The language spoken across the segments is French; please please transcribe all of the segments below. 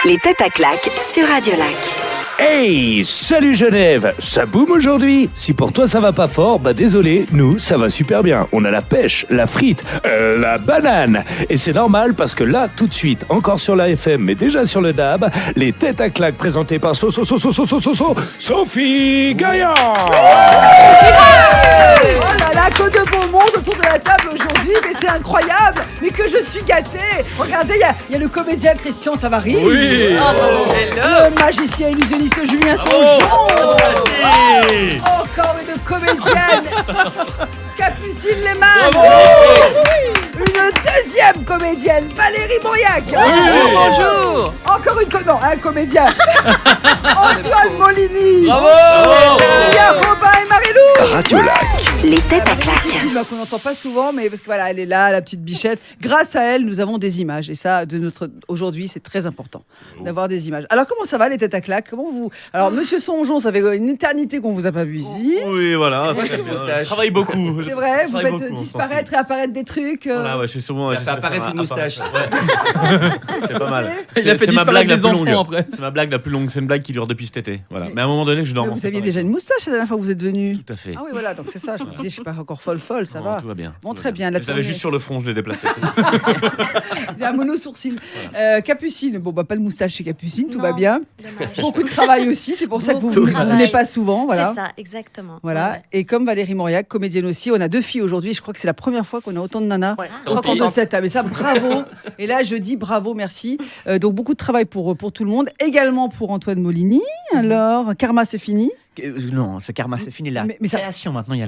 Les têtes à claques sur Radio Lac. Hey, salut Genève, ça boum aujourd'hui. Si pour toi ça va pas fort, désolé, nous ça va super bien. On a la pêche, la frite, la banane. Et c'est normal parce que là, tout de suite, encore sur la FM, mais déjà sur le DAB, les têtes à claques présentées par Sophie Gaillard. Oh là là, que de beau monde autour de la table aujourd'hui, mais c'est incroyable, mais que je suis gâtée. Regardez, il y a le comédien Christian Savary. Oui. Le magicien illusionniste Julien Saujon. Encore une comédienne, Capucine Lehmann. Une deuxième comédienne, Valérie Mauriac. Bonjour. Encore un comédien, Antoine Molini. Bravo. Il y a Robin et Marie-Lou. Radio Lac. Les têtes à claques. Qu'on n'entend pas souvent, mais parce que voilà, elle est là, la petite bichette. Grâce à elle, nous avons des images. Et ça, aujourd'hui, c'est très important d'avoir des images. Alors, comment ça va, les têtes à claques? Alors, Monsieur Songeon, ça fait une éternité qu'on vous a pas vu ici. Oui, voilà. Je travaille beaucoup. C'est vrai, vous travaille faites beaucoup, disparaître et apparaître des trucs. Voilà, je suis souvent. Il a fait apparaître une moustache. C'est pas mal. Il a fait disparaître des enfants après. C'est ma blague la plus longue. C'est une blague qui dure depuis cet été. Voilà. Mais à un moment donné, je dors. Mais vous aviez déjà une moustache la dernière fois que vous êtes venu. Tout à fait. Ah oui, voilà, donc c'est ça. Je me disais, je suis pas encore folle, ça va. Tout va bien. Bon, très bien. Je l'avais juste sur le front, je l'ai déplacé. Il y a un mono-sourcil. Capucine, pas de moustache chez Capucine, tout va bien. Dommage. Beaucoup de travail aussi, c'est pour ça que vous Beaucoup de ne travail. venez pas souvent. Voilà. C'est ça, exactement. Voilà. Ouais. Et comme Valérie Mauriac, comédienne aussi, on a 2 filles aujourd'hui. Je crois que c'est la première fois qu'on a autant de nanas Ouais. autour de cette table. Et ça, bravo. Et là, je dis bravo, merci. Donc, beaucoup de travail pour tout le monde. Également pour Antoine Molini. Alors, Karma, c'est fini. Non, c'est Karma, c'est fini. La Mais ça- création, maintenant, il y a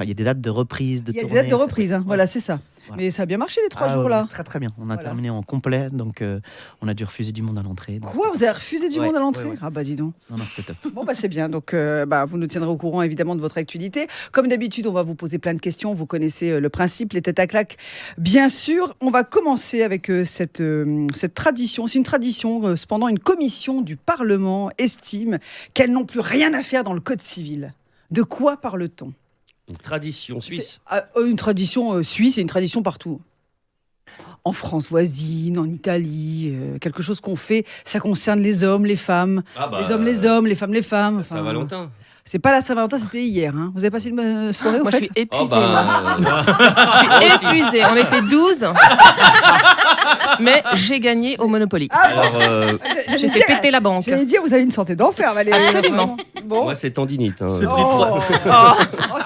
il y a des dates de reprise, de Il y a des tournée, dates de etc. reprise. Hein. Voilà, c'est ça. Voilà. Mais ça a bien marché les 3 Ah, jours là. Très très bien. On a Voilà. terminé en complet, donc on a dû refuser du monde à l'entrée. donc Quoi, vous avez refusé du Ouais, monde à l'entrée? ouais. Ah bah dis donc. Non, c'était top. Bon c'est bien, donc vous nous tiendrez au courant évidemment de votre actualité. Comme d'habitude, on va vous poser plein de questions, vous connaissez le principe, les têtes à claques. Bien sûr, on va commencer avec cette tradition. C'est une tradition, cependant une commission du Parlement estime qu'elles n'ont plus rien à faire dans le Code civil. De quoi parle-t-on? Une tradition suisse. Une tradition suisse et une tradition partout. En France voisine, en Italie, quelque chose qu'on fait, ça concerne les hommes, les femmes, les hommes, les femmes, les femmes. Enfin, Saint-Valentin. c'est pas la Saint-Valentin, c'était hier. Hein. Vous avez passé une bonne soirée au Moi, je fait? suis épuisée. Oh, Je suis épuisée. On était 12. Mais j'ai gagné au Monopoly. Alors, J'ai fait péter la banque. J'allais dire, vous avez une santé d'enfer, Valérie. Absolument. Bon. moi, c'est tendinite. Hein.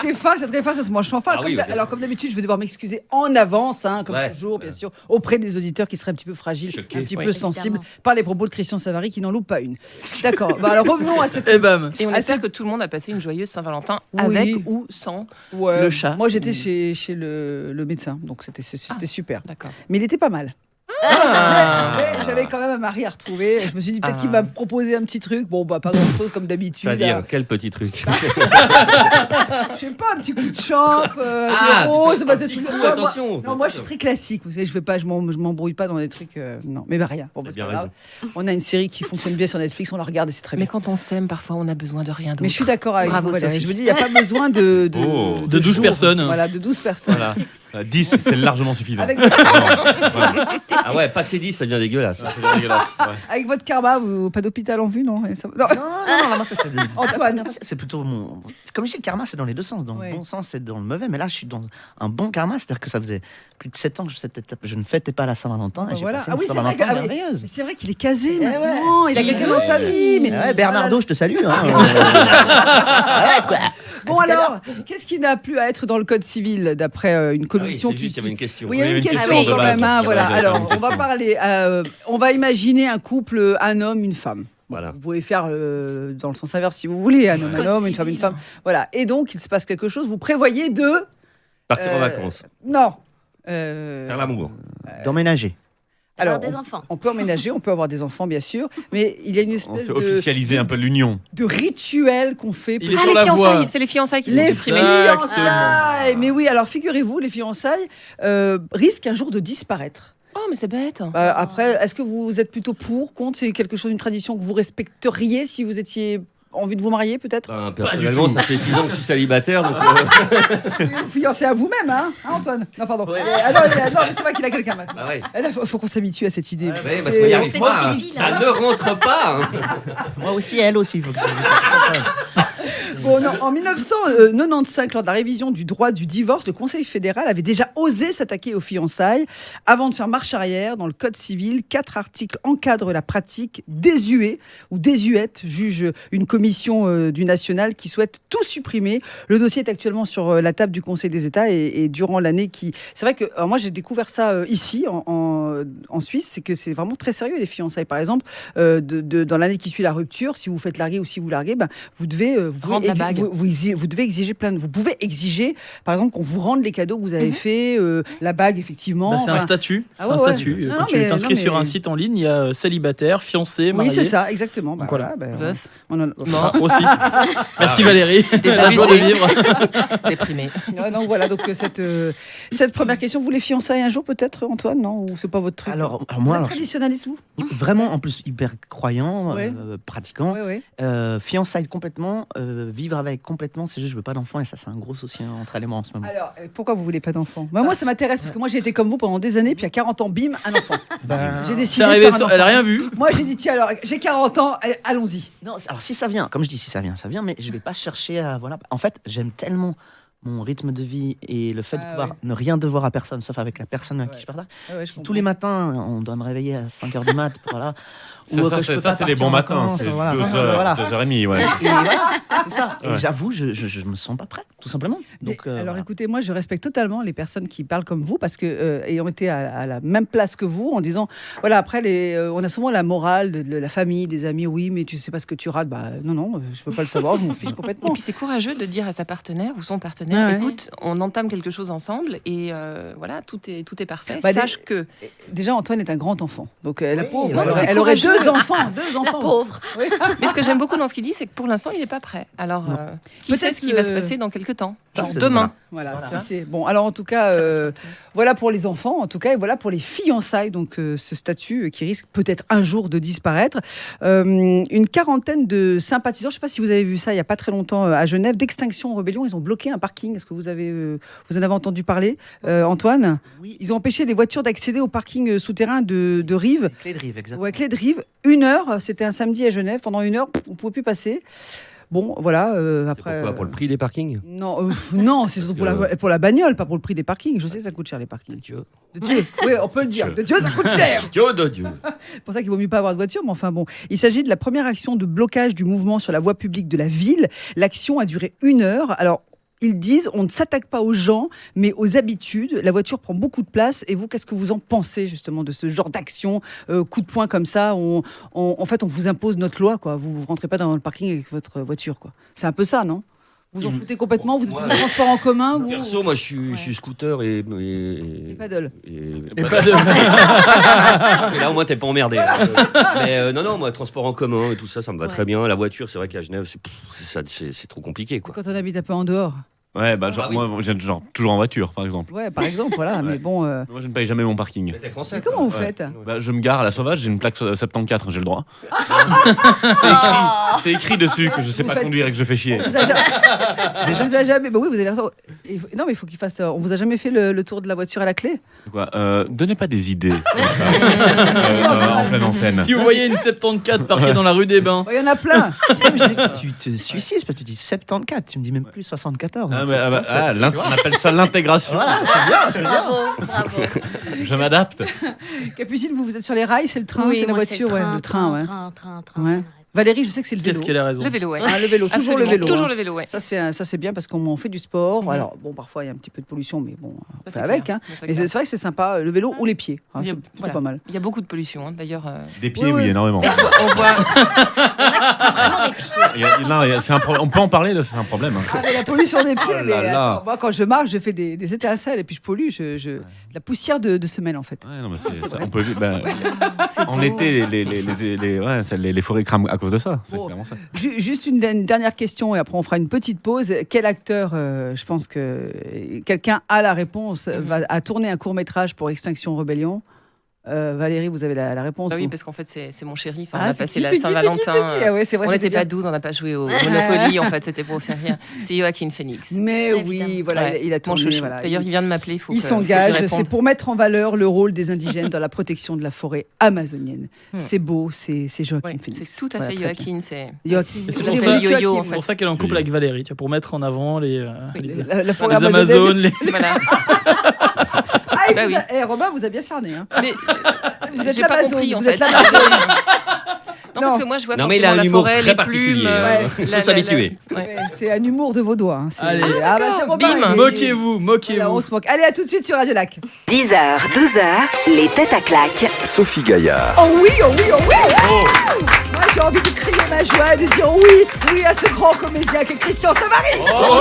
C'est fin, c'est très fin, ça se mange sans fin. Ah oui, bien Alors, comme d'habitude, je vais devoir m'excuser en avance, hein, comme Ouais. toujours, bien sûr, auprès des auditeurs qui seraient un petit peu fragiles, Choqués. un petit Oui, peu sensibles évidemment. par les propos de Christian Savary qui n'en loupe pas une. D'accord. Alors, revenons à cette. Et bam. Et on Ah, espère c'est- que tout le monde a passé une joyeuse Saint-Valentin Oui. avec ou sans. Ouais. Le chat. Moi, j'étais chez le médecin, donc c'était super. D'accord. Mais il était pas mal. Ah. Mais j'avais quand même un mari à retrouver. Je me suis dit peut-être qu'il Ah. m'a proposé un petit truc. Bon, pas grand chose comme d'habitude. C'est-à-dire, quel petit truc. Je sais pas, un petit coup de champ, des roses, un des petit trucs. coup, Moi, attention. non, moi je suis très classique. Vous savez, je m'embrouille pas dans des trucs. Non, mais rien. Bon, T'as c'est bien pas grave. On a une série qui fonctionne bien sur Netflix, on la regarde et c'est très Mais bien. quand on s'aime, parfois, on a besoin de rien d'autre. Mais je suis d'accord avec Bravo, vous, Valérie. Sophie. Je me dis, il n'y a pas besoin de Oh. De 12 jours. personnes. Voilà, de 12 personnes. Voilà. 10, c'est largement suffisant. Avec, Ah ouais, passer 10, ça devient dégueulasse. C'est dégueulasse. Ouais. avec votre karma, pas d'hôpital en vue, non? Non. Non, moi, ça, c'est Antoine. c'est plutôt mon. Comme je dis, le karma, c'est dans les deux sens. Dans Ouais. le bon sens et dans le mauvais. Mais là, je suis dans un bon karma. C'est-à-dire que ça faisait plus de 7 ans que je ne fêtais pas la Saint-Valentin. Et j'ai Voilà. passé Ah une oui, c'est vrai Saint-Valentin que- merveilleuse. Mais c'est vrai qu'il est casé Eh maintenant. Il a quelqu'un dans sa vie. Mais... Ouais, Bernardo, je te salue. Hein. Ouais, quoi. Bon alors, qu'est-ce qui n'a plus à être dans le code civil d'après une commission c'est juste, il y avait une question. Oui, il y a une question de quand base, même. Hein, parce qu'il y voilà. avait Alors, une on va question. parler. On va imaginer un couple, un homme, une femme. Voilà. Vous pouvez faire dans le sens inverse si vous voulez, un homme, un Code homme, une femme, une civil. femme. Voilà. Et donc, il se passe quelque chose. Vous prévoyez de Partir en vacances. non. Faire l'amour. D'emménager. Alors, Avoir des enfants. on peut emménager, on peut avoir des enfants, bien sûr, mais il y a une On espèce s'est officialisé un peu l'union. de rituel qu'on fait. Ah, pour- les sur la voie. fiançailles. C'est les fiançailles qui sont Les supprimées. fiançailles. Mais oui, alors figurez-vous, les fiançailles risquent un jour de disparaître. Oh, mais c'est bête. Après, est-ce que vous êtes plutôt pour, contre? C'est quelque chose, une tradition que vous respecteriez si vous étiez envie de vous marier peut-être? Personnellement, ça fait 6 ans que je suis célibataire. Donc, Vous fiancez à vous-même, hein, Antoine? Non, pardon. Non, mais c'est vrai qu'il a quelqu'un maintenant. ouais. Il faut qu'on s'habitue à cette idée. Ouais, parce qu'on n'y arrive pas. Hein. difficile, Ça ne rentre pas. Hein. Moi aussi, elle aussi. Faut que Bon, non, en 1995, lors de la révision du droit du divorce, le Conseil fédéral avait déjà osé s'attaquer aux fiançailles. Avant de faire marche arrière, dans le Code civil, 4 articles encadrent la pratique. Désuet ou désuète, juge une commission du national qui souhaite tout supprimer. Le dossier est actuellement sur la table du Conseil des États et durant l'année qui... C'est vrai que moi, j'ai découvert ça ici, en Suisse, c'est que c'est vraiment très sérieux, les fiançailles. Par exemple, dans l'année qui suit la rupture, si vous faites larguer ou si vous larguez, vous devez... Rendre la bague. Vous devez exiger vous pouvez exiger, par exemple, qu'on vous rende les cadeaux que vous avez faits, la bague, effectivement. C'est un statut. Ah C'est un ouais, statut. ouais. Quand tu t'inscris sur un site en ligne, il y a célibataire, fiancé, marié. Oui, c'est ça, exactement. Donc voilà. Veuf. Mort aussi. Merci Valérie. La joie de vivre. Déprimé. Donc voilà, donc cette première question, vous les fiançailles un jour peut-être, Antoine, non? Ou c'est pas votre truc? Alors Vous moi, êtes traditionnaliste, vous? vraiment, en plus, hyper croyant, Ouais. pratiquant. Oui. Fiançailles complètement, vivre avec complètement, c'est juste je veux pas d'enfant et ça c'est un gros souci entre elle et moi en ce moment. Alors, pourquoi vous voulez pas d'enfant? Moi, ça m'intéresse parce que moi j'ai été comme vous pendant des années, puis à 40 ans, bim, un enfant. J'ai décidé C'est de arrivé, faire un elle a enfant. rien vu. Moi j'ai dit tiens alors, j'ai 40 ans, allons-y. Non, alors si ça vient, comme je dis, si ça vient, mais je vais pas chercher à voilà. En fait, j'aime tellement mon rythme de vie et le fait de pouvoir ne rien devoir à personne, sauf avec la personne avec qui je partage. Si tous les matins, on doit me réveiller à 5h du mat pour là. C'est les bons matins, c'est 2h30, ouais. Et voilà, c'est ça. Et Ouais. j'avoue, je me sens pas prêt, tout simplement. Donc, Alors voilà. écoutez, moi je respecte totalement les personnes qui parlent comme vous parce que ayant été à la même place que vous, en disant voilà après on a souvent la morale de la famille, des amis, oui mais tu sais pas ce que tu rates, non, je veux pas le savoir, je m'en fiche Et complètement. puis c'est courageux de dire à sa partenaire ou son partenaire, Ah ouais. écoute, on entame quelque chose ensemble et voilà, tout est parfait. Bah, Sache que Déjà Antoine est un grand enfant, donc la pauvre, non, mais c'est elle aurait courageux. deux enfants. La pauvre. Oui. Mais ce que j'aime beaucoup dans ce qu'il dit, c'est que pour l'instant, il n'est pas prêt. Alors, qui sait Peut-être ce qui va que- se passer dans quelques temps? Genre c'est- demain. Voilà, Voilà. qui sait. Bon, alors en tout cas, voilà pour les enfants, en tout cas, et voilà pour les fiançailles, donc ce statut qui risque peut-être un jour de disparaître. Une quarantaine de sympathisants, je ne sais pas si vous avez vu ça il n'y a pas très longtemps à Genève, d'Extinction Rebellion, ils ont bloqué un parking. Est-ce que vous en avez entendu parler, Antoine? Oui. Ils ont empêché les voitures d'accéder au parking souterrain de Rive. Clé de Rive, exactement. Ouais, clé de Rive, 1 heure, c'était un samedi à Genève, pendant 1 heure, on ne pouvait plus passer. Bon, voilà, après... Pourquoi? Pour le prix des parkings? Non, non, c'est surtout pour la bagnole, pas pour le prix des parkings. Je sais, ça coûte cher les parkings. Dieu. De Dieu, oui, on peut le dire. De Dieu, ça coûte cher. Dieu de Dieu. C'est pour ça qu'il vaut mieux pas avoir de voiture, mais enfin bon. Il s'agit de la première action de blocage du mouvement sur la voie publique de la ville. L'action a duré 1 heure. Alors, ils disent, on ne s'attaque pas aux gens, mais aux habitudes. La voiture prend beaucoup de place. Et vous, qu'est-ce que vous en pensez justement de ce genre d'action, coup de poing comme ça? En fait, on vous impose notre loi, quoi. Vous ne rentrez pas dans le parking avec votre voiture, quoi. C'est un peu ça, non? Vous en foutez complètement? Vous êtes Ouais. plus transport en commun? Vous... Perso, moi, je suis scooter et paddle. et pas de- mais là, au moins, t'es pas emmerdé. Mais non, moi, transport en commun et tout ça, ça me va très bien. La voiture, c'est vrai qu'à Genève, c'est trop compliqué, quoi. Quand on habite un peu en dehors. Ouais, Ah oui. moi, j'ai genre toujours en voiture, par exemple. Ouais, par exemple, voilà. Mais bon, Moi, je ne paye jamais mon parking. Mais t'es français. mais comment vous Ouais. faites? Bah, je me gare à la sauvage, j'ai une plaque 74, j'ai le droit. Oh. C'est écrit dessus que je sais Vous pas faites- conduire et que je fais chier. Vous avez vous avez jamais. Bah oui, vous avez raison. Non, mais il faut qu'il fasse. On vous a jamais fait le tour de la voiture à la clé? Quoi, donnez pas des idées comme ça, en pleine antenne. Si vous voyez une 74 parquée dans la rue des Bains, Il y en a plein. Tu te suicides parce que tu dis 74, tu me dis même plus 74. Ah, Donc mais, c'est- on appelle ça l'intégration. Voilà, c'est bien, c'est bien. Bravo. Je m'adapte. Capucine, vous êtes sur les rails, c'est le train, Oui, c'est la moi, voiture, ouais, le train, ouais. Train, Ouais. ça m'arrête. Valérie, je sais que c'est le vélo. qu'est-ce qu'elle a raison? Le vélo, ouais. Ah, le vélo, toujours Absolument, le vélo. Toujours hein. le vélo, ouais. Ça c'est bien parce qu'on fait du sport. Mhm. Alors bon, parfois il y a un petit peu de pollution, mais bon, on Ça, fait c'est avec. clair. Hein. Ça, c'est Mais clair. c'est vrai que c'est sympa, le vélo ou les pieds. Hein, Il y a- c'est plutôt voilà. pas mal. Il y a beaucoup de pollution, hein, d'ailleurs. Des pieds, Ouais, oui, ouais. énormément. On voit. Vraiment des pieds. C'est un problème. On peut en parler, là, c'est un problème. Hein. Ah, mais la pollution des pieds, Oh là mais là. attends, moi quand je marche, je fais des étincelles et puis je pollue, de la poussière de semelle en fait. Ouais, non, mais c'est vrai. on peut, en beau. été, les forêts crament à cause de ça. C'est Bon. clairement ça. Juste une dernière question et après on fera une petite pause. Quel acteur, je pense que quelqu'un a la réponse, a tourné un court-métrage pour Extinction Rebellion? Valérie, vous avez la réponse. Bah oui, vous parce qu'en fait, c'est mon chéri. Enfin, Ah, on a c'est passé qui, la c'est qui, Saint-Valentin. c'est qui Ah ouais, c'est vrai, On c'était n'était pas bien. 12, on n'a pas joué au Monopoly. En fait, c'était pour faire rire. C'est Joaquin Phoenix. Mais oui, Évidemment. voilà, Ouais, il a mon tourné. chouchou. Voilà. D'ailleurs, il vient de m'appeler. Il s'engage. C'est pour mettre en valeur le rôle des indigènes dans la protection de la forêt amazonienne. C'est beau, c'est Joaquin Oui, Phoenix. c'est tout à Voilà, fait très Joaquin. C'est Joaquin. Et c'est Vous pour avez ça, dit Joaquin, c'est pour ça qu'elle est en couple avec Valérie, tu vois, pour mettre en avant les La forêt les amazonienne. Amazones, les... voilà. Ah, Bah oui. Robin vous a bien cerné. Hein. Mais Vous êtes j'ai pas l'Amazone, compris en vous fait. êtes l'Amazone. Non, Non. parce que moi je vois Non, mais il a forcément un la humour forêt, très les particulier, plumes. hein. Faut s'habituer. Ouais, c'est un humour de Vaudois. Hein. Allez. Ah bah c'est Robin. Bim. il est- Moquez-vous, Voilà, on se moque. Allez, à tout de suite sur Radio Lac. 10h, 12h, les têtes à claques. Sophie Gaillard. Oh oui, oh oui, oh oui. Moi, j'ai envie de crier ma joie et de dire oui à ce grand comédien qu'est Christian Savary. Oh,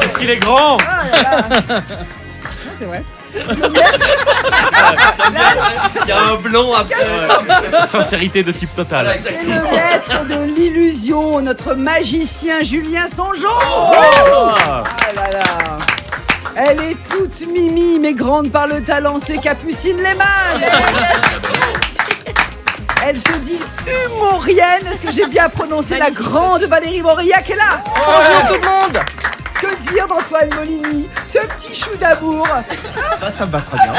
est-ce qu'il est grand? Ah là là. Non, c'est vrai. Il y a un blanc après. Sincérité de type total. C'est le maître de l'illusion, notre magicien Julien Sanjon. Ah. Ah là là. Elle est toute mimi, mais grande par le talent, c'est Capucine Lehmann. Elle se dit humorienne. Est-ce que j'ai bien prononcé la grande Valérie Mauriac est là? Bonjour tout le monde. Que dire d'Antoine Molini, ce petit chou d'amour, Ça me va très bien.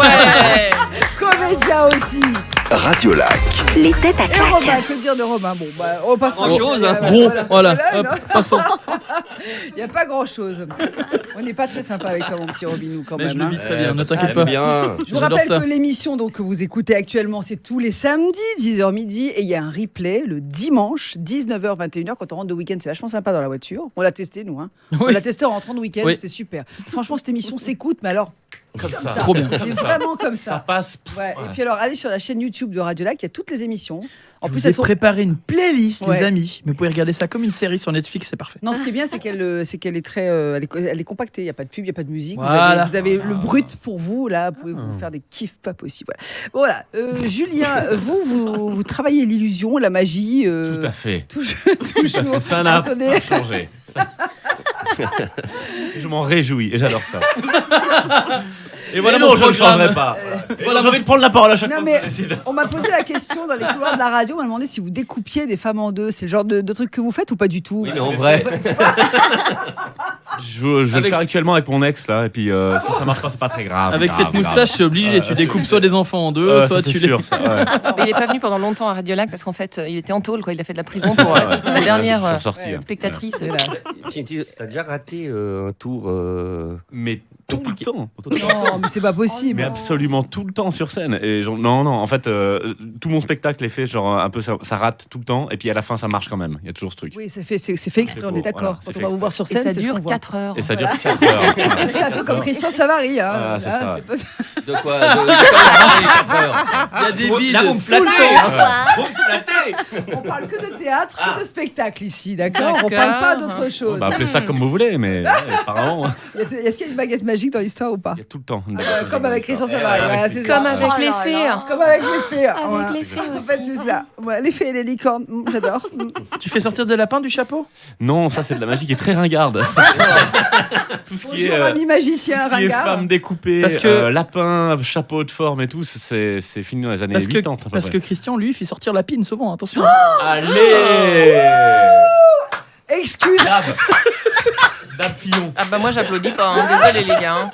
Ouais. comédien aussi. Radio Lac. Les têtes à Et claques. Robin, que dire de Robin? Bon, bah, on passe Pas grand-chose, hein. Gros, voilà, hop, non. passons. Il n'y a pas grand-chose. On n'est pas très sympa avec toi, mon petit Robinou, quand Mais même. je le hein. vis très bien, ne parce t'inquiète que pas. j'aime bien. Je vous J'adore rappelle ça. que l'émission donc, que vous écoutez actuellement, c'est tous les samedis, 10h midi, et il y a un replay le dimanche, 19h, 21h, quand on rentre de week-end. C'est vachement sympa dans la voiture. On l'a testé, nous. Hein. On Oui. l'a testé en rentrant de week-end, Oui. c'était super. Franchement, cette émission s'écoute, mais alors, Comme ça. Trop bien. mais vraiment comme Ça ça. passe. Ouais. Et puis alors, allez sur la chaîne YouTube de Radio Lac, il y a toutes les émissions. En Je plus, vous ai elles sont... préparé une playlist, Ouais. les amis. Mais vous pouvez regarder ça comme une série sur Netflix, c'est parfait. Non, ce qui est bien, c'est qu'elle est très, elle est compactée. Il n'y a pas de pub, il n'y a pas de musique. Voilà. Vous avez le brut pour vous. Là, vous pouvez vous faire des kiffs pas possibles. Voilà. Julien, vous travaillez l'illusion, la magie. Tout à fait. Toujours. Tout à fait. Ça n'a Attendez. pas changé. Je m'en réjouis et j'adore ça. Et voilà, mon non, je ne programme. changerai pas. Voilà, j'ai envie de prendre la parole à chaque Non, fois. mais que ça décide. on m'a posé la question dans les couloirs de la radio. On m'a demandé si vous découpiez des femmes en deux. C'est le genre de truc que vous faites ou pas du tout? Oui, mais en vrai. Je vais le Avec- faire actuellement avec mon ex là, et puis si ça marche pas, c'est pas très grave. Avec grave, cette moustache, c'est obligé. Tu découpes soit des enfants en deux, grave. soit Ça, c'est tu les. sûr, ça, ouais. Mais il est pas venu pendant longtemps à Radio Lac parce qu'en fait, il était en tôle, quoi. Il a fait de la prison C'est pour ça, ouais. la dernière Je suis ressorti, hein. spectatrice. T'as déjà raté un tour Mais tout le temps. Non, mais c'est pas possible. Mais absolument tout le temps sur scène. Et genre, non, en fait, tout mon spectacle est fait genre un peu ça rate tout le temps, et puis à la fin ça marche quand même. Il y a toujours ce truc. Oui, c'est fait exprès, on est d'accord. Voilà, Quand c'est on fait va vous voir sur Et scène, ça c'est ce qu'on dure voit. 4 heures. Et ça dure 4 heures. Voilà. C'est un peu comme Christian Savary. Hein. Ah, c'est ça. pas ça. de quoi de 4 heures. Il y a des bides Là, vous me tout le flattez. temps. Vous me flattez. On parle que de théâtre, que de spectacle ici, d'accord? On D'accord. parle pas d'autre chose. Bah, appelez ça comme vous voulez, mais ouais, apparemment, Est-ce qu'il y a une baguette magique dans l'histoire ou pas? il y a tout le temps. une Comme avec Christian Savary. Ouais, voilà, avec c'est les- ça. Comme avec Oh les là fées. là. Comme avec les fées. Avec voilà. les fées En aussi. fait, c'est ça. Ouais, les fées et les licornes, j'adore. Tu fais sortir des lapins du chapeau? Non, ça c'est de la magie qui est très ringarde. Tout ce qui est, Bonjour, ami magicien tout ce qui est ringard. femme découpée, Parce que- lapin, chapeau de forme et tout, c'est fini dans les années Parce que, 80. à peu parce près. que Christian, lui, fait sortir la pine souvent, attention. Allez Excuse, Dab Fillon. Ah bah moi j'applaudis pas. Hein. Désolé les gars. Hein.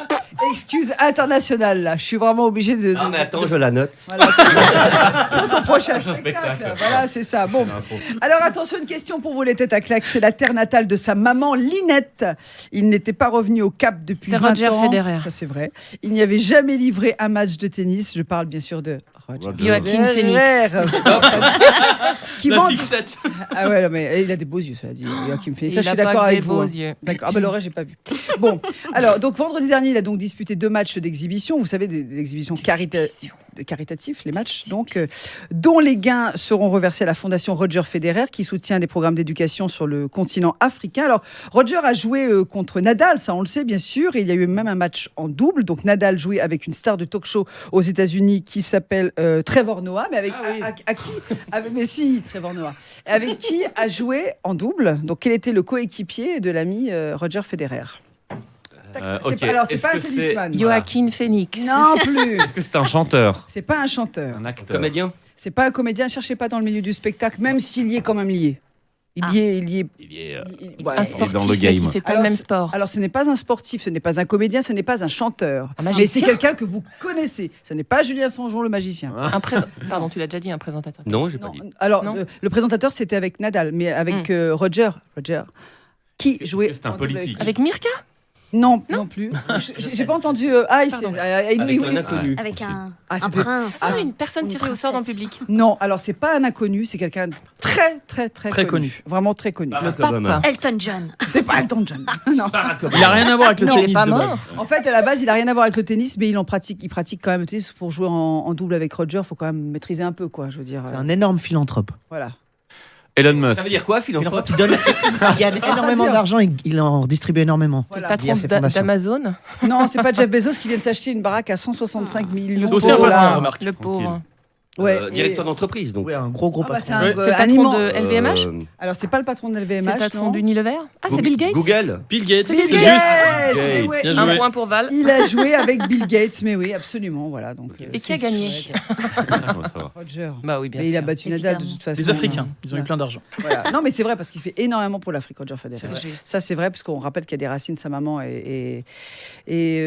excuse internationale là. Je suis vraiment obligée de. Non, mais attends, je la note. Voilà, pour ton prochain Prochain spectacle. spectacle. Voilà, c'est ça. Bon. L'intro. Alors attention, une question pour vous les têtes à claques. C'est la terre natale de sa maman Linette. Il n'était pas revenu au Cap depuis C'est 20 Roger ans. Federer. Ça c'est vrai. Il n'y avait jamais livré un match de tennis. Je parle bien sûr de Roger Joaquin Federer. Qui La vend- fixette. Ah ouais, non, mais il a des beaux yeux, cela dit. Joachim Phoenix. Ça, Il je a suis pas d'accord que avec des vous. beaux hein. yeux. D'accord. Ah ben l'aurais, j'ai pas vu. Bon, alors donc vendredi dernier, il a donc disputé 2 matchs d'exhibition. Vous savez, des exhibitions caritatifs, les matchs, donc, dont les gains seront reversés à la fondation Roger Federer, qui soutient des programmes d'éducation sur le continent africain. Alors, Roger a joué contre Nadal, ça on le sait bien sûr, et il y a eu même un match en double. Donc Nadal jouait avec une star de talk-show aux États-Unis qui s'appelle Trevor Noah, mais avec à qui mais si, Trevor Noah. Avec qui a joué en double? Donc quel était le coéquipier de l'ami Roger Federer? Ok. Alors, c'est Est-ce pas un que tennisman. Joaquin Phoenix. Non plus. Est-ce que c'est un chanteur? C'est pas un chanteur. Un acteur? Comédien? C'est pas un comédien. Cherchez pas dans le milieu du spectacle, même s'il y est quand même lié. Il y est. Il est Ouais. Un dans sportif le mais game. qui fait pas Alors, le même sport. Alors, ce n'est pas un sportif, ce n'est pas un comédien, ce n'est pas un chanteur. Un Mais magicien. c'est quelqu'un que vous connaissez. Ce n'est pas Julien Songeon, le magicien. Pardon, tu l'as déjà dit, un présentateur. Non, j'ai pas Non. dit. Alors, Non. le présentateur, c'était avec Nadal, mais avec Roger, qui Est-ce jouait. que c'est un en double politique? Avec Mirka? Non, non plus. J'ai pas entendu. Avec un inconnu. Avec un c'était- prince. Ah, une personne tirée au sort dans le public. Non, alors c'est pas un inconnu, c'est quelqu'un de très connu. Vraiment très connu. Barack Papa. Obama. Elton John. C'est pas Elton John. Non. Il a rien à voir avec le Non, Il est tennis pas de base. mort. En fait, à la base, il a rien à voir avec le tennis, mais il pratique quand même le tennis. Pour jouer en double avec Roger, il faut quand même maîtriser un peu, quoi. Je veux dire. C'est un énorme philanthrope. Voilà. Elon Musk. Ça veut dire quoi, philanthrope? Il donne il gagne énormément d'argent et il en distribue énormément. Voilà. Via Patron ses fondations. d'Amazon. Non, c'est pas Jeff Bezos qui vient de s'acheter une baraque à 165 millions C'est aussi un dollars. patron, remarque. Le pauvre. Ouais, Directeur d'entreprise, donc. Ouais, un gros Ah bah, patron. c'est un, Ouais. euh, C'est le un patron immense- de LVMH. Alors, c'est pas le patron de LVMH. C'est le patron non. d'Unilever. Ah, c'est Bill Gates. Google. Bill Gates, Bill c'est Gates, juste. mais ouais. Bien Un joué. point pour Val. Il a joué avec Bill Gates, mais oui, absolument. Voilà, donc, Et qui a gagné? Roger. Bah oui, bien Mais il a sûr. battu Nadal de Évidemment. toute façon. Les Africains, ils ont eu plein d'argent. Voilà. Non, mais c'est vrai parce qu'il fait énormément pour l'Afrique, Roger Federer. C'est juste. Ça, c'est vrai parce qu'on rappelle qu'il y a des racines. Sa maman et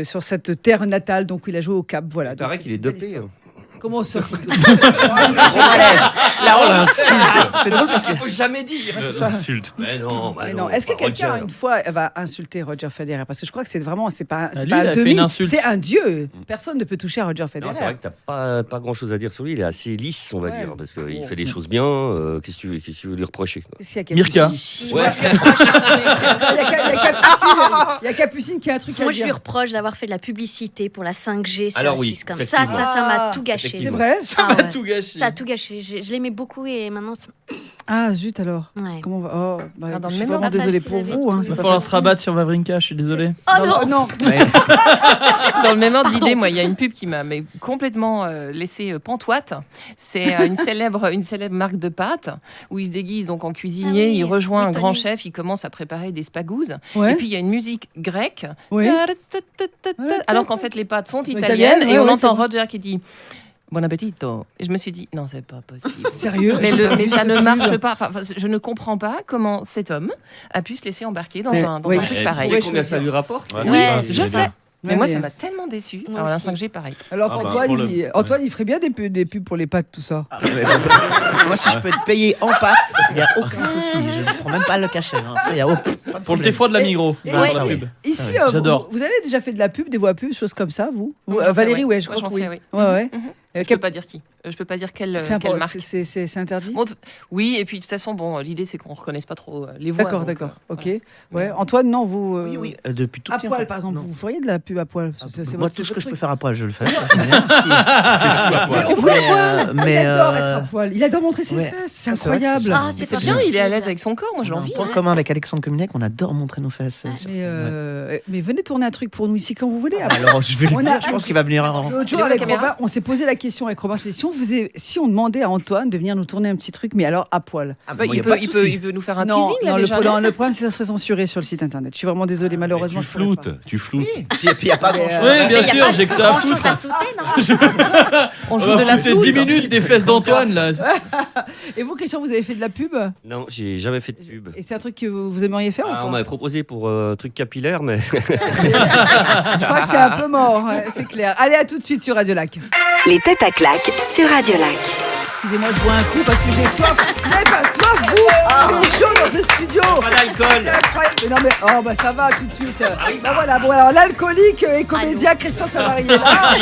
sur cette terre natale, donc il a joué au Cap. Voilà. Il Donc, paraît c'est qu'il est une belle dopé. histoire. Comment ça C'est drôle parce que Faut jamais dire. L'insulte. Mais non, Mais non. Est-ce que quelqu'un une fois va insulter Roger Federer? Parce que je crois que c'est vraiment, c'est pas lui, pas il un a fait demi, une insulte. c'est un dieu. Personne ne peut toucher à Roger Federer. Non, c'est vrai que t'as pas grand chose à dire sur lui. Il est assez lisse, on va Ouais. dire, parce qu'il fait des choses bien. Qu'est-ce que tu veux lui reprocher, quoi? Qu'est-ce qu'il y a, Mirka. Capucine Ouais. Il y a Capucine qui a un truc à Moi, je lui dire. reproche d'avoir fait de la publicité pour la 5G sur Alors la oui, Suisse. Comme effectivement. ça m'a tout gâché. C'est Effectivement. vrai Ah ouais. Tout gâché. Ça a tout gâché. Je l'aimais beaucoup et maintenant. Ah, zut alors. Ouais. Comment on va... Oh, bah, Ah, dans je le suis même vraiment ordre. désolée Pas pour facile vous. avec Hein, tout. c'est Il va pas falloir se facile. rabattre sur Wawrinka, je suis désolé. Oh non, Non. Dans le même ordre d'idée, moi, il y a une pub qui m'a complètement laissé pantoite. C'est une célèbre marque de pâtes où il se déguise donc en cuisinier, Ah oui, il rejoint un Brittany. grand chef, il commence à préparer des spagouzes. Ouais. Et puis il y a une musique grecque, Oui. alors qu'en fait les pâtes sont Sont italiennes italiennes, et on ouais, entend c'est Roger qui dit Bon appetito. Et je me suis dit non, c'est pas possible. Sérieux Mais ça ne marche pas. Enfin, je ne comprends pas comment cet homme a pu se laisser embarquer dans un oui. truc pareil. Tu sais combien ça lui rapporte? Oui, je sais. Mais Ouais, moi, mais- ça m'a tellement déçu. Moi Alors, la aussi. 5G, pareil. Alors Ah bah, Antoine, pour le- Antoine, il ferait bien des pubs pour les pâtes, tout ça. moi, si je peux te payer en pâtes, il n'y a aucun souci. Je ne prends même pas le cachet. Hein. Ça, y a aucun Pour le T-Froid de la Migros. Et dans ici, la pub. ici, Ouais, j'adore. vous avez déjà fait de la pub, des voix pub, choses comme ça, vous, Moi, j'en fais, Valérie, ouais. ouais, je Moi, crois j'en que fais, oui. oui. Ouais, ouais. Je peux pas dire qui. Je peux pas dire quelle marque. C'est interdit. Bon, oui, et puis de toute façon, bon, l'idée c'est qu'on reconnaisse pas trop les voix. D'accord, donc, d'accord. Ok. voilà. Ouais. Antoine, non, vous. Oui, oui, depuis tout À petit. poil, en fait. par exemple, Non. vous feriez de la pub à poil. C'est Moi, votre- tout ce c'est que je peux votre faire à poil, je le fais. Mais on voit à poil. mais, Il adore être à poil. Il adore montrer ses ouais. fesses. C'est C'est vrai que c'est incroyable. Ah, C'est pas bien, il est à possible. l'aise avec son corps. Moi, j'ai On a un envie. point commun avec Alexandre Cominec, on adore montrer nos fesses. sur Mais, scène, ouais. mais venez tourner un truc pour nous ici quand vous voulez. Alors, je vais le On a- dire, je pense qu'il va venir. L'autre jour, Il est où, avec la caméra Robin, on s'est posé la question avec Robin, c'est si on demandait à Antoine de venir nous tourner un petit truc, mais alors à poil. Ah bah, Bon, y il, a peut, pas de il, souci. peut, il peut nous faire un non, teasing là non, déjà. le problème, c'est que ça serait censuré sur le site internet. Je suis vraiment désolée, malheureusement. Tu je pourrais pas. floutes, tu floutes. Puis il n'y a pas Mais, grand-chose. euh, Oui, bien sûr, j'ai que ça à foutre. On On joue va de la foutre flûte. 10 minutes des fesses d'Antoine, là. Et vous, Christian, vous avez fait de la pub? Non, j'ai jamais fait de pub. Et c'est un truc que vous aimeriez faire Ah, ou on pas? m'avait proposé pour un truc capillaire, mais Je crois que c'est un peu mort, ouais, c'est clair. Allez, à tout de suite sur Radio Lac. Les têtes à claques sur Radio Lac. Excusez-moi, je bois un coup parce que j'ai soif. Vous n'avez pas soif, vous? Il est chaud dans ce studio. pas d'alcool. C'est incroyable. Mais non, mais oh, bah ça va tout de suite. Bah voilà, bon, alors l'alcoolique et comédien Christian Savary est là.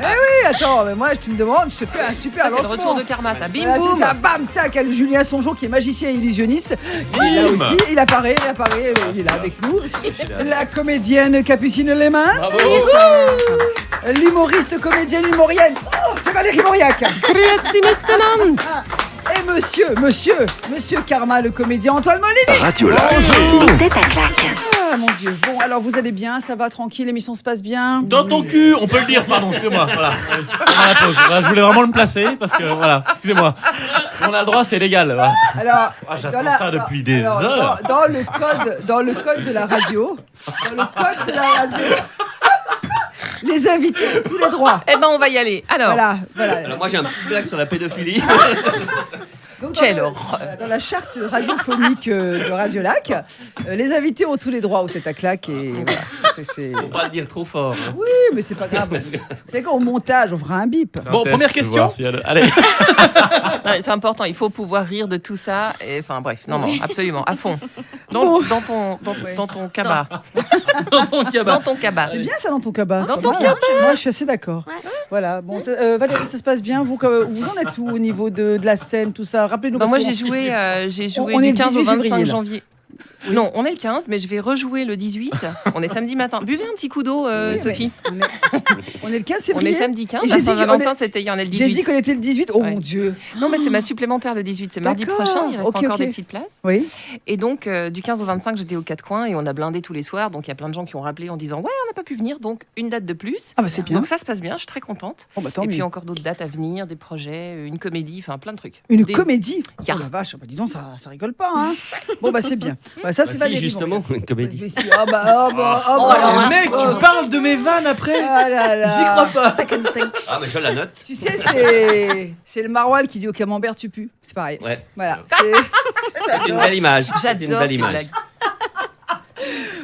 Eh oui, attends, mais moi, tu me demandes, je te fais un super Ça, c'est le lancement. retour de Karma, ça. Bim Voilà, c'est boum. ça, bam, tiens, quel Julien Songeon qui est magicien et illusionniste. Il est là Bim. aussi, il apparaît, il est là avec nous. La comédienne Capucine Lemain. Bravo. L'humoriste comédienne humorienne. Oh, c'est Valérie Mauriac. Et monsieur Karma, le comédien Antoine Molini. Radio Lac. Les têtes à claques. Ah mon Dieu. Bon, alors vous allez bien, ça va tranquille, l'émission se passe bien. Dans ton cul, on peut le dire, pardon, excusez-moi. Voilà. Pendant la pause. Voilà, je voulais vraiment le placer parce que voilà, excusez-moi. On a le droit, c'est légal. Voilà. Alors, j'attends ça depuis des heures. Dans le code de la radio, les invités ont tous les droits. Eh ben, on va y aller. Alors, Voilà. Alors moi j'ai un petit blague sur la pédophilie. Donc, quelle horreur. dans la charte radiophonique de Radio Lac, les invités ont tous les droits au tête à claque et voilà. Faut pas le dire trop fort. Hein. Oui, mais c'est pas grave. Vous savez qu'au montage, on fera un bip. Bon, première question. Allez. Non, c'est important, il faut pouvoir rire de tout ça. Enfin bref, non, absolument, à fond. Dans ton cabas. Dans ton cabas. Dans ton cabas. C'est bien ça dans ton cabas. Dans C'est ton bien. cabas. Moi, je suis assez d'accord. Ouais. Voilà. Bon, Valérie, ça se passe bien. Vous en êtes où au niveau de la scène, tout ça? Rappelez-nous. Bah, parce moi, qu'on- j'ai joué on est du le 15 au 18 25 février, là. janvier. Non, on est le 15, mais je vais rejouer le 18. On est samedi matin. Buvez un petit coup d'eau, Oui, Sophie. On est le 15 On février. est samedi 15. Et La j'ai dit Saint-Valentin, qu'on est- c'était hier, on est le J'ai 18. dit qu'on était le 18. Oh Ouais. mon Dieu. Non, mais c'est ma supplémentaire le 18. C'est mardi D'accord. prochain. Il reste Ok, encore ok. des petites places. Oui. Et donc, du 15 au 25, j'étais aux quatre coins et on a blindé tous les soirs. Donc, il y a plein de gens qui ont rappelé en disant ouais, on n'a pas pu venir. Donc, une date de plus. Ah bah c'est bien. Donc, ça se passe bien. Je suis très contente. Oh, bah, tant Et puis, mieux. encore d'autres dates à venir, des projets, une comédie, enfin, plein de trucs. Une Des- comédie. Ya. Oh la vache. Bah dis donc, ça rigole pas. Hein. Bon bah c'est bien. Bah, ça c'est Si, Valérie. justement, une comédie. Mais si, ah bah, Eh, mec, tu parles de mes vannes après. Ah là là. J'y crois pas. Ah mais je la note. Tu sais, c'est le maroilles qui dit au camembert tu pues. C'est pareil. Ouais. Voilà. C'est une belle image. C'est une J'adore belle ces image. blagues.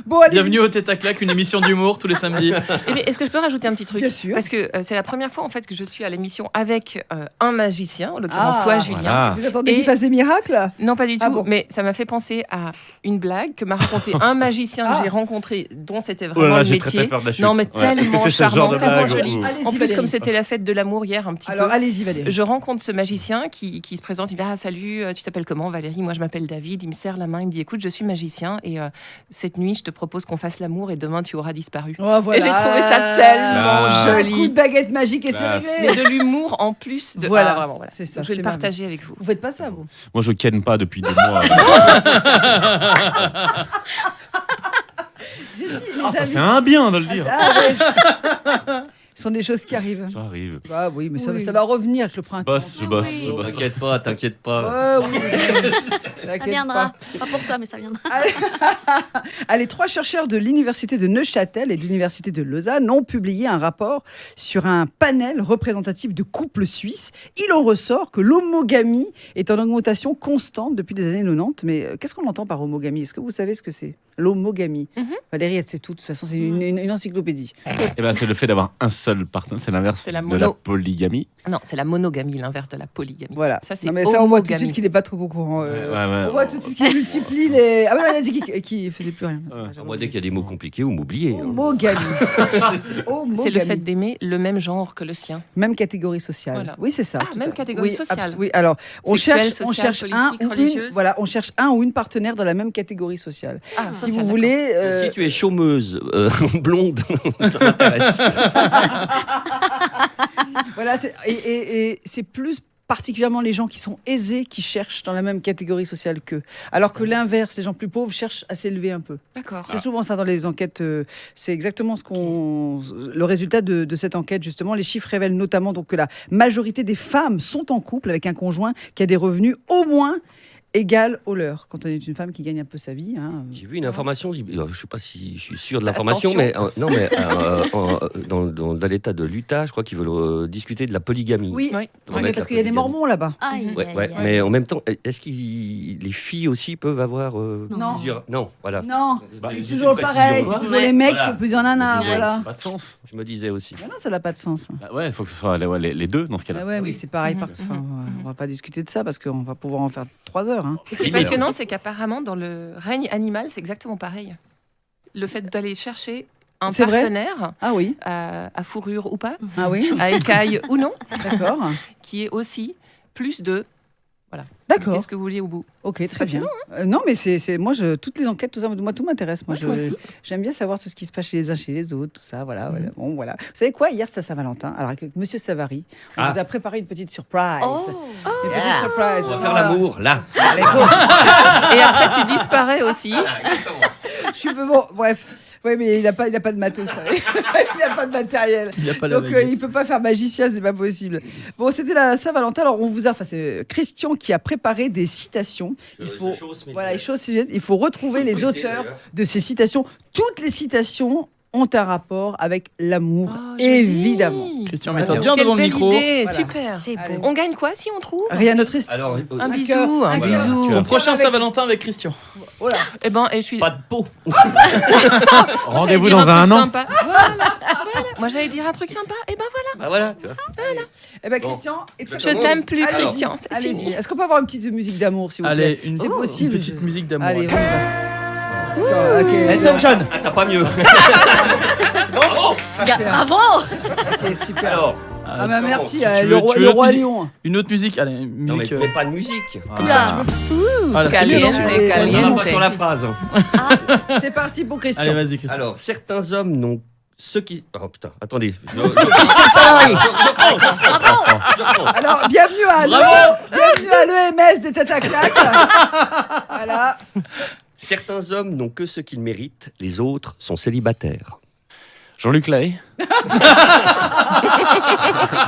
Bon, allez. Bienvenue au Tête à Claque, une émission d'humour tous les samedis. Eh bien, est-ce que je peux rajouter un petit truc? Bien sûr. Parce que c'est la première fois en fait que je suis à l'émission avec un magicien, en l'occurrence Ah. toi, Julien. Voilà. Vous attendez Et- qu'il fasse des miracles? Non, pas du tout. Ah bon. Mais ça m'a fait penser à une blague que m'a raconté un magicien Ah. que j'ai rencontré, dont c'était Oh vraiment là là, le j'ai très métier. peur de la chute. Non, mais Ouais. Est-ce que tellement c'est ce genre charmant, de tellement blague joli. ou- Allez-y, En plus, Valérie. comme c'était la fête de l'amour hier, un petit Alors peu. allez-y Valérie. Je rencontre ce magicien qui se présente, il me dit ah salut, tu t'appelles comment Valérie? Moi je m'appelle David. Il me serre la main, il me dit écoute je suis magicien et cette nuit je te propose qu'on fasse l'amour et demain tu auras disparu. Oh, voilà. Et j'ai trouvé ça tellement Ah. Un coup joli. de baguette magique et c'est Classe. réglé. Mais de l'humour en plus de Voilà. Ah, vraiment, voilà. C'est ça, Donc, je vais c'est le partager avec vous. Vous faites pas ça vous? Moi, je ken pas depuis 2 mois. J'ai dit les Ah, ça amis. fait un bien de le dire. Ah, ouais. Ce sont des choses qui arrivent. Ça arrive. Ah oui, mais Oui. ça va revenir avec le printemps. Je bosse. Oh, t'inquiète pas. Ouais, oui. Ça T'inquiète viendra. pas. Pas pour toi, mais ça viendra. Allez, 3 chercheurs de l'université de Neuchâtel et de l'université de Lausanne ont publié un rapport sur un panel représentatif de couples suisses. Il en ressort que l'homogamie est en augmentation constante depuis les années 90. Mais qu'est-ce qu'on entend par homogamie? Est-ce que vous savez ce que c'est? L'homogamie. Valérie, elle sait tout. De toute façon, c'est une encyclopédie. Eh ben, c'est le fait d'avoir un seul partenaire. C'est l'inverse C'est la de la mono. polygamie. Non, c'est la monogamie, l'inverse de la polygamie. Voilà. Ça, c'est non, mais ça, on voit tout de homogamie. suite qu'il n'est pas trop au courant. Ouais. On voit tout de suite qu'il multiplie les. Ah oui, elle a dit qu'il faisait plus rien. C'est Ouais. pas grave. Moi dès qu'il y a des mots compliqués, vous m'oubliez. hein. Homogamie. C'est le fait d'aimer le même genre que le sien. Même catégorie sociale. Voilà. Oui, c'est ça. Ah, tout même à fait. catégorie Oui, sociale. Oui, alors on Sexuelle, cherche, sociale, un politique, ou une, religieuse. voilà, on cherche un ou une partenaire dans la même catégorie sociale. Ah, Si social, vous d'accord. voulez, Si tu es chômeuse, blonde, ça m'intéresse. voilà, et c'est plus particulièrement les gens qui sont aisés qui cherchent dans la même catégorie sociale qu'eux. Alors que l'inverse, les gens plus pauvres cherchent à s'élever un peu. D'accord. C'est souvent ça dans les enquêtes. C'est exactement le résultat de cette enquête, justement. Les chiffres révèlent notamment donc, que la majorité des femmes sont en couple avec un conjoint qui a des revenus au moins égal au leur. Quand on est une femme qui gagne un peu sa vie. Hein. J'ai vu une information, je ne sais pas si je suis sûr de l'information, Attention. mais, non, mais dans l'État de l'Utah, je crois qu'ils veulent discuter de la polygamie. Oui, Oui. Remettre mais la parce qu'il y a des polygamie. mormons là-bas. Aïe, Ouais, aïe, ouais. aïe. Mais en même temps, est-ce que les filles aussi peuvent avoir Non. plusieurs... Non, voilà. Non, Bah, c'est juste toujours une pareil. précision. C'est toujours les mecs qui Voilà. ont plusieurs nanas. Je me disais, Voilà. Pas de sens. Je me disais aussi. Ah non, ça n'a pas de sens. Bah ouais, il faut que ce soit les deux dans ce cas-là. Ah ouais, mais oui. c'est pareil Mhm, partout. Enfin, on va pas discuter de ça parce qu'on va pouvoir en faire 3 heures. Hein. Et ce qui est Limite. passionnant, c'est qu'apparemment, dans le règne animal, c'est exactement pareil. Le fait d'aller chercher un C'est vrai partenaire, Ah oui, à fourrure ou pas, ah oui, à écaille ou non, d'accord. qui est aussi plus de... D'accord. Qu'est-ce que vous vouliez au bout? Ok, très bien. Non, mais c'est moi, toutes les enquêtes, tout ça, moi, tout m'intéresse. Moi, Ouais, moi aussi. j'aime bien savoir tout ce qui se passe chez les uns, chez les autres, tout ça. Voilà. Voilà. Bon, voilà. Vous savez quoi? Hier, c'était Saint-Valentin. Alors, avec Monsieur Savary, on vous a préparé une petite surprise. Une petite surprise. On va faire Voilà. l'amour, là. Allez, go. Et après, tu disparais aussi. Je suis bon. Bref. Oui, mais il n'a pas de matos. Il n'a pas de matériel. Donc, il ne peut pas faire magicien, c'est pas possible. Bon, c'était la Saint-Valentin. Alors, c'est Christian qui a préparé des citations. Il faut retrouver les auteurs de ces citations. Toutes les citations ont un rapport avec l'amour, évidemment. Christian, mets-toi bien devant le micro. Idée, Voilà. super. C'est beau. On gagne quoi si on trouve? Rien de triste. Alors, Un bisou, cœur, un cœur. bisou. Ton prochain Saint-Valentin avec Christian. Voilà. Eh ben, et je suis. pas de peau. Rendez-vous J'allais dans dire un truc an. sympa. Voilà. Moi, j'allais dire un truc sympa. Et ben voilà. Bah voilà, tu vois. Eh ben, Bon. Christian, Je t'aime plus, Allez-y. Christian. C'est Allez-y. fini. Est-ce qu'on peut avoir une petite musique d'amour, s'il vous plaît? Allez, une C'est possible. petite musique d'amour. Allez, on y Attends. va. Ok. Elton John. Ah, t'as pas mieux. Bravo. C'est super. Alors, Ah bah merci, tu veux- le tu veux le roi musique lion. Une autre musique. Allez, une non, mais musique. mets pas de musique. Comme ça, tu veux. Ah, là, c'est Caliente, bien. Allez, Ça va caliente. pas sur la phrase. C'est parti pour Allez, Christian. vas-y, Christian. Alors, certains hommes n'ont ceux qui. Oh putain, attendez. Je prends. Alors, bienvenue à l'EMS des têtes à claques. Voilà. Certains hommes n'ont que ce qu'ils méritent, les autres sont célibataires. Jean-Luc Lahaye.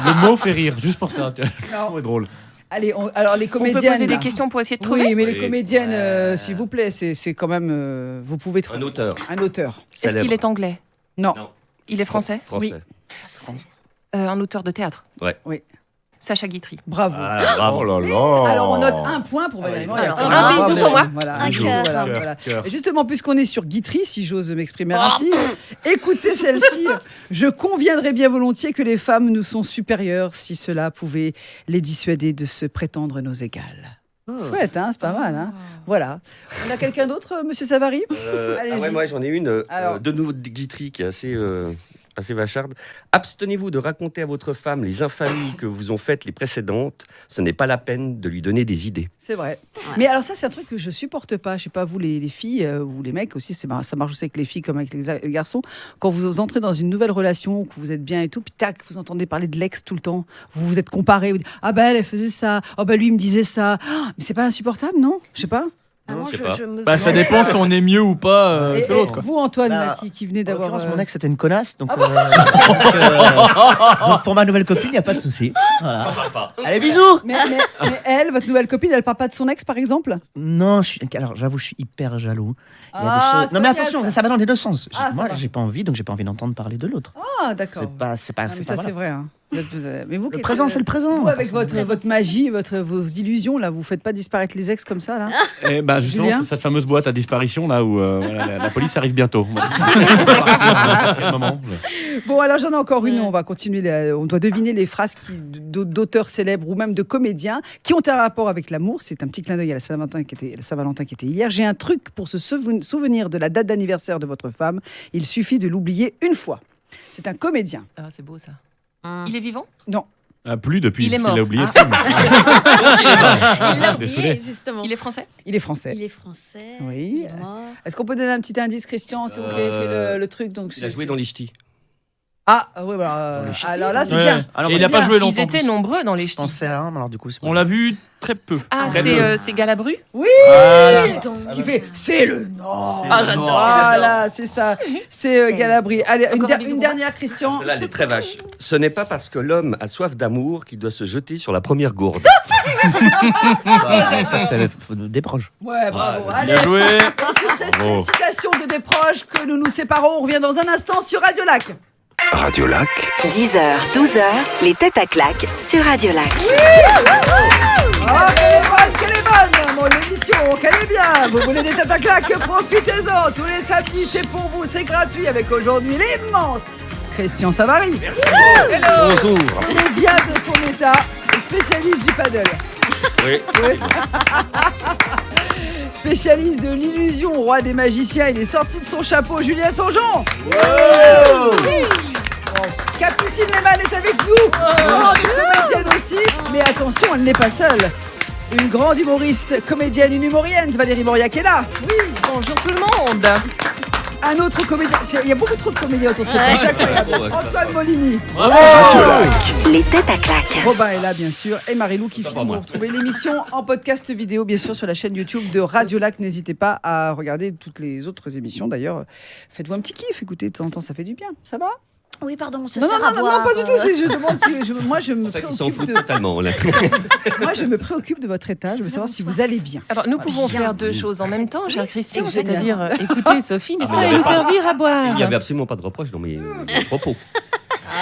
Le mot fait rire, juste pour ça. Non. C'est drôle. Allez, alors les On peut comédiennes. poser des là. questions pour essayer de trouver. Oui, mais les Oui. comédiennes, s'il vous plaît, c'est quand même. Vous pouvez trouver Un auteur. un auteur. Est-ce Célèbre. qu'il est anglais? Non. Non. Il est français? Français. Un auteur de théâtre? Ouais. Oui. Sacha Guitry. Bravo. Ah, bravo. Oh là là. Alors on note un point pour Valérie. Mauriac. alors, un bisou pour moi. Voilà, Un bisou, cœur. voilà, Cœur, voilà. cœur. Et justement, puisqu'on est sur Guitry, si j'ose m'exprimer ainsi, écoutez celle-ci. Je conviendrais bien volontiers que les femmes nous sont supérieures si cela pouvait les dissuader de se prétendre nos égales. Chouette, hein, c'est pas mal. Hein. Voilà. On a quelqu'un d'autre, Monsieur Savary? Allez-y. Ouais, moi j'en ai une Alors. de nouveau de Guitry qui est assez vacharde. Abstenez-vous de raconter à votre femme les infamies que vous ont faites les précédentes. Ce n'est pas la peine de lui donner des idées. C'est vrai. Ouais. Mais alors ça, c'est un truc que je supporte pas. Je sais pas, vous les filles ou les mecs aussi, ça marche aussi avec les filles comme avec les garçons. Quand vous entrez dans une nouvelle relation, que vous êtes bien et tout, puis tac, vous entendez parler de l'ex tout le temps. Vous vous êtes comparés. Vous dites, ah bah elle faisait ça. Ah bah lui il me disait ça. Ah, mais c'est pas insupportable, non? Je sais pas. Ah non, je sais pas. je me... Bah, ça dépend si on est mieux ou pas Et que l'autre, quoi. vous, Antoine, Bah, là, qui venez En d'avoir. l'occurrence, mon ex, c'était une connasse. Donc, Ah bon donc, pour ma nouvelle copine, il n'y a pas de souci. Voilà. Allez, bisous. Mais elle, votre nouvelle copine, elle parle pas de son ex, par exemple? Non, alors j'avoue, je suis hyper jaloux. Il y a des Ah, choses- c'est Non, mais pas attention, grave, ça va dans les deux sens. Ah, ça Moi, va. j'ai pas envie, donc j'ai pas envie d'entendre parler de l'autre. Ah, d'accord. C'est pas. Ah, mais ça, voilà. c'est vrai. Hein. Mais vous, Le présent, c'est le présent. Vous, avec votre magie, vos illusions, là, vous faites pas disparaître les ex comme ça, là? Et bah justement, Julien c'est cette fameuse boîte à disparition là où voilà, la police arrive bientôt. À quel moment Bon, alors j'en ai encore une. On va continuer. On doit deviner les phrases d'auteurs célèbres ou même de comédiens qui ont un rapport avec l'amour. C'est un petit clin d'œil à la Saint-Valentin qui était hier. J'ai un truc pour se souvenir de la date d'anniversaire de votre femme. Il suffit de l'oublier une fois. C'est un comédien. Ah, c'est beau ça. Hum. Il est vivant? Non. Plus depuis Il est parce qu'il mort. a oublié. Il l'a Désolé. oublié, justement. Il est français? Il est français. Il est français. Oui. Il est mort. Est-ce qu'on peut donner un petit indice, Christian, s'il vous plaît, fait le truc donc, Il a joué dans les ch'tis. Ah, oui, bah, alors là, c'est Ouais. bien. Alors, C'est il a pas bien. joué longtemps. Ils étaient nombreux dans les Je ch'tis. pensais à un, alors du coup, c'est On l'a vu très peu. Ah, Très c'est Galabru? Oui, Voilà. Dis donc. qui fait c'est le Nord. Ah, j'adore. Voilà, c'est ça. C'est Galabri. Allez, Encore un bisou une pour moi. dernière, Christian. Celle-là, elle est très vache. Ce n'est pas parce que l'homme a soif d'amour qu'il doit se jeter sur la première gourde. Ça, c'est des proches. Ouais, bravo. Ah, Allez, Bien joué. et sur cette Bravo. citation de Desproges que nous nous séparons, on revient dans un instant sur Radio Lac. Radio Lac, 10h, 12h, les têtes à claques sur Radio Lac. Oh, qu'elle est bonne, mon émission, qu'elle est bien. Vous voulez des têtes à claques, profitez-en. Tous les samedis, c'est pour vous, c'est gratuit avec aujourd'hui l'immense Christian Savary. Bonjour. Média de son état, spécialiste du paddle. Oui. Spécialiste de l'illusion, roi des magiciens, il est sorti de son chapeau, Julien Sangeon. Capucine Lehmann est avec nous, grande comédienne aussi, mais attention, elle n'est pas seule. Une grande humoriste, comédienne, une humorienne, Valérie Mauriac est là. Oui, bonjour tout le monde. Un autre comédien. Il y a beaucoup trop de comédiens autour de cette table. C'est incroyable. Antoine Molini. Les têtes à claques. Robin est là, bien sûr. Et Marie-Lou qui filme. Vous retrouvez l'émission en podcast vidéo, bien sûr, sur la chaîne YouTube de Radio Lac. N'hésitez pas à regarder toutes les autres émissions. D'ailleurs, faites-vous un petit kiff. Écoutez, de temps en temps, ça fait du bien. Ça va? Oui, pardon, on se Non, sert à boire. non, pas du tout. Je demande si. Moi, je me préoccupe de. Totalement. Là. Moi, je me préoccupe de votre état. Je veux savoir si vous allez bien. Alors, nous pouvons faire deux choses en même temps, cher Christian, c'est-à-dire écouter Sophie, n'est-ce pas, et nous servir à boire. Il n'y avait absolument pas de reproche dans mes propos.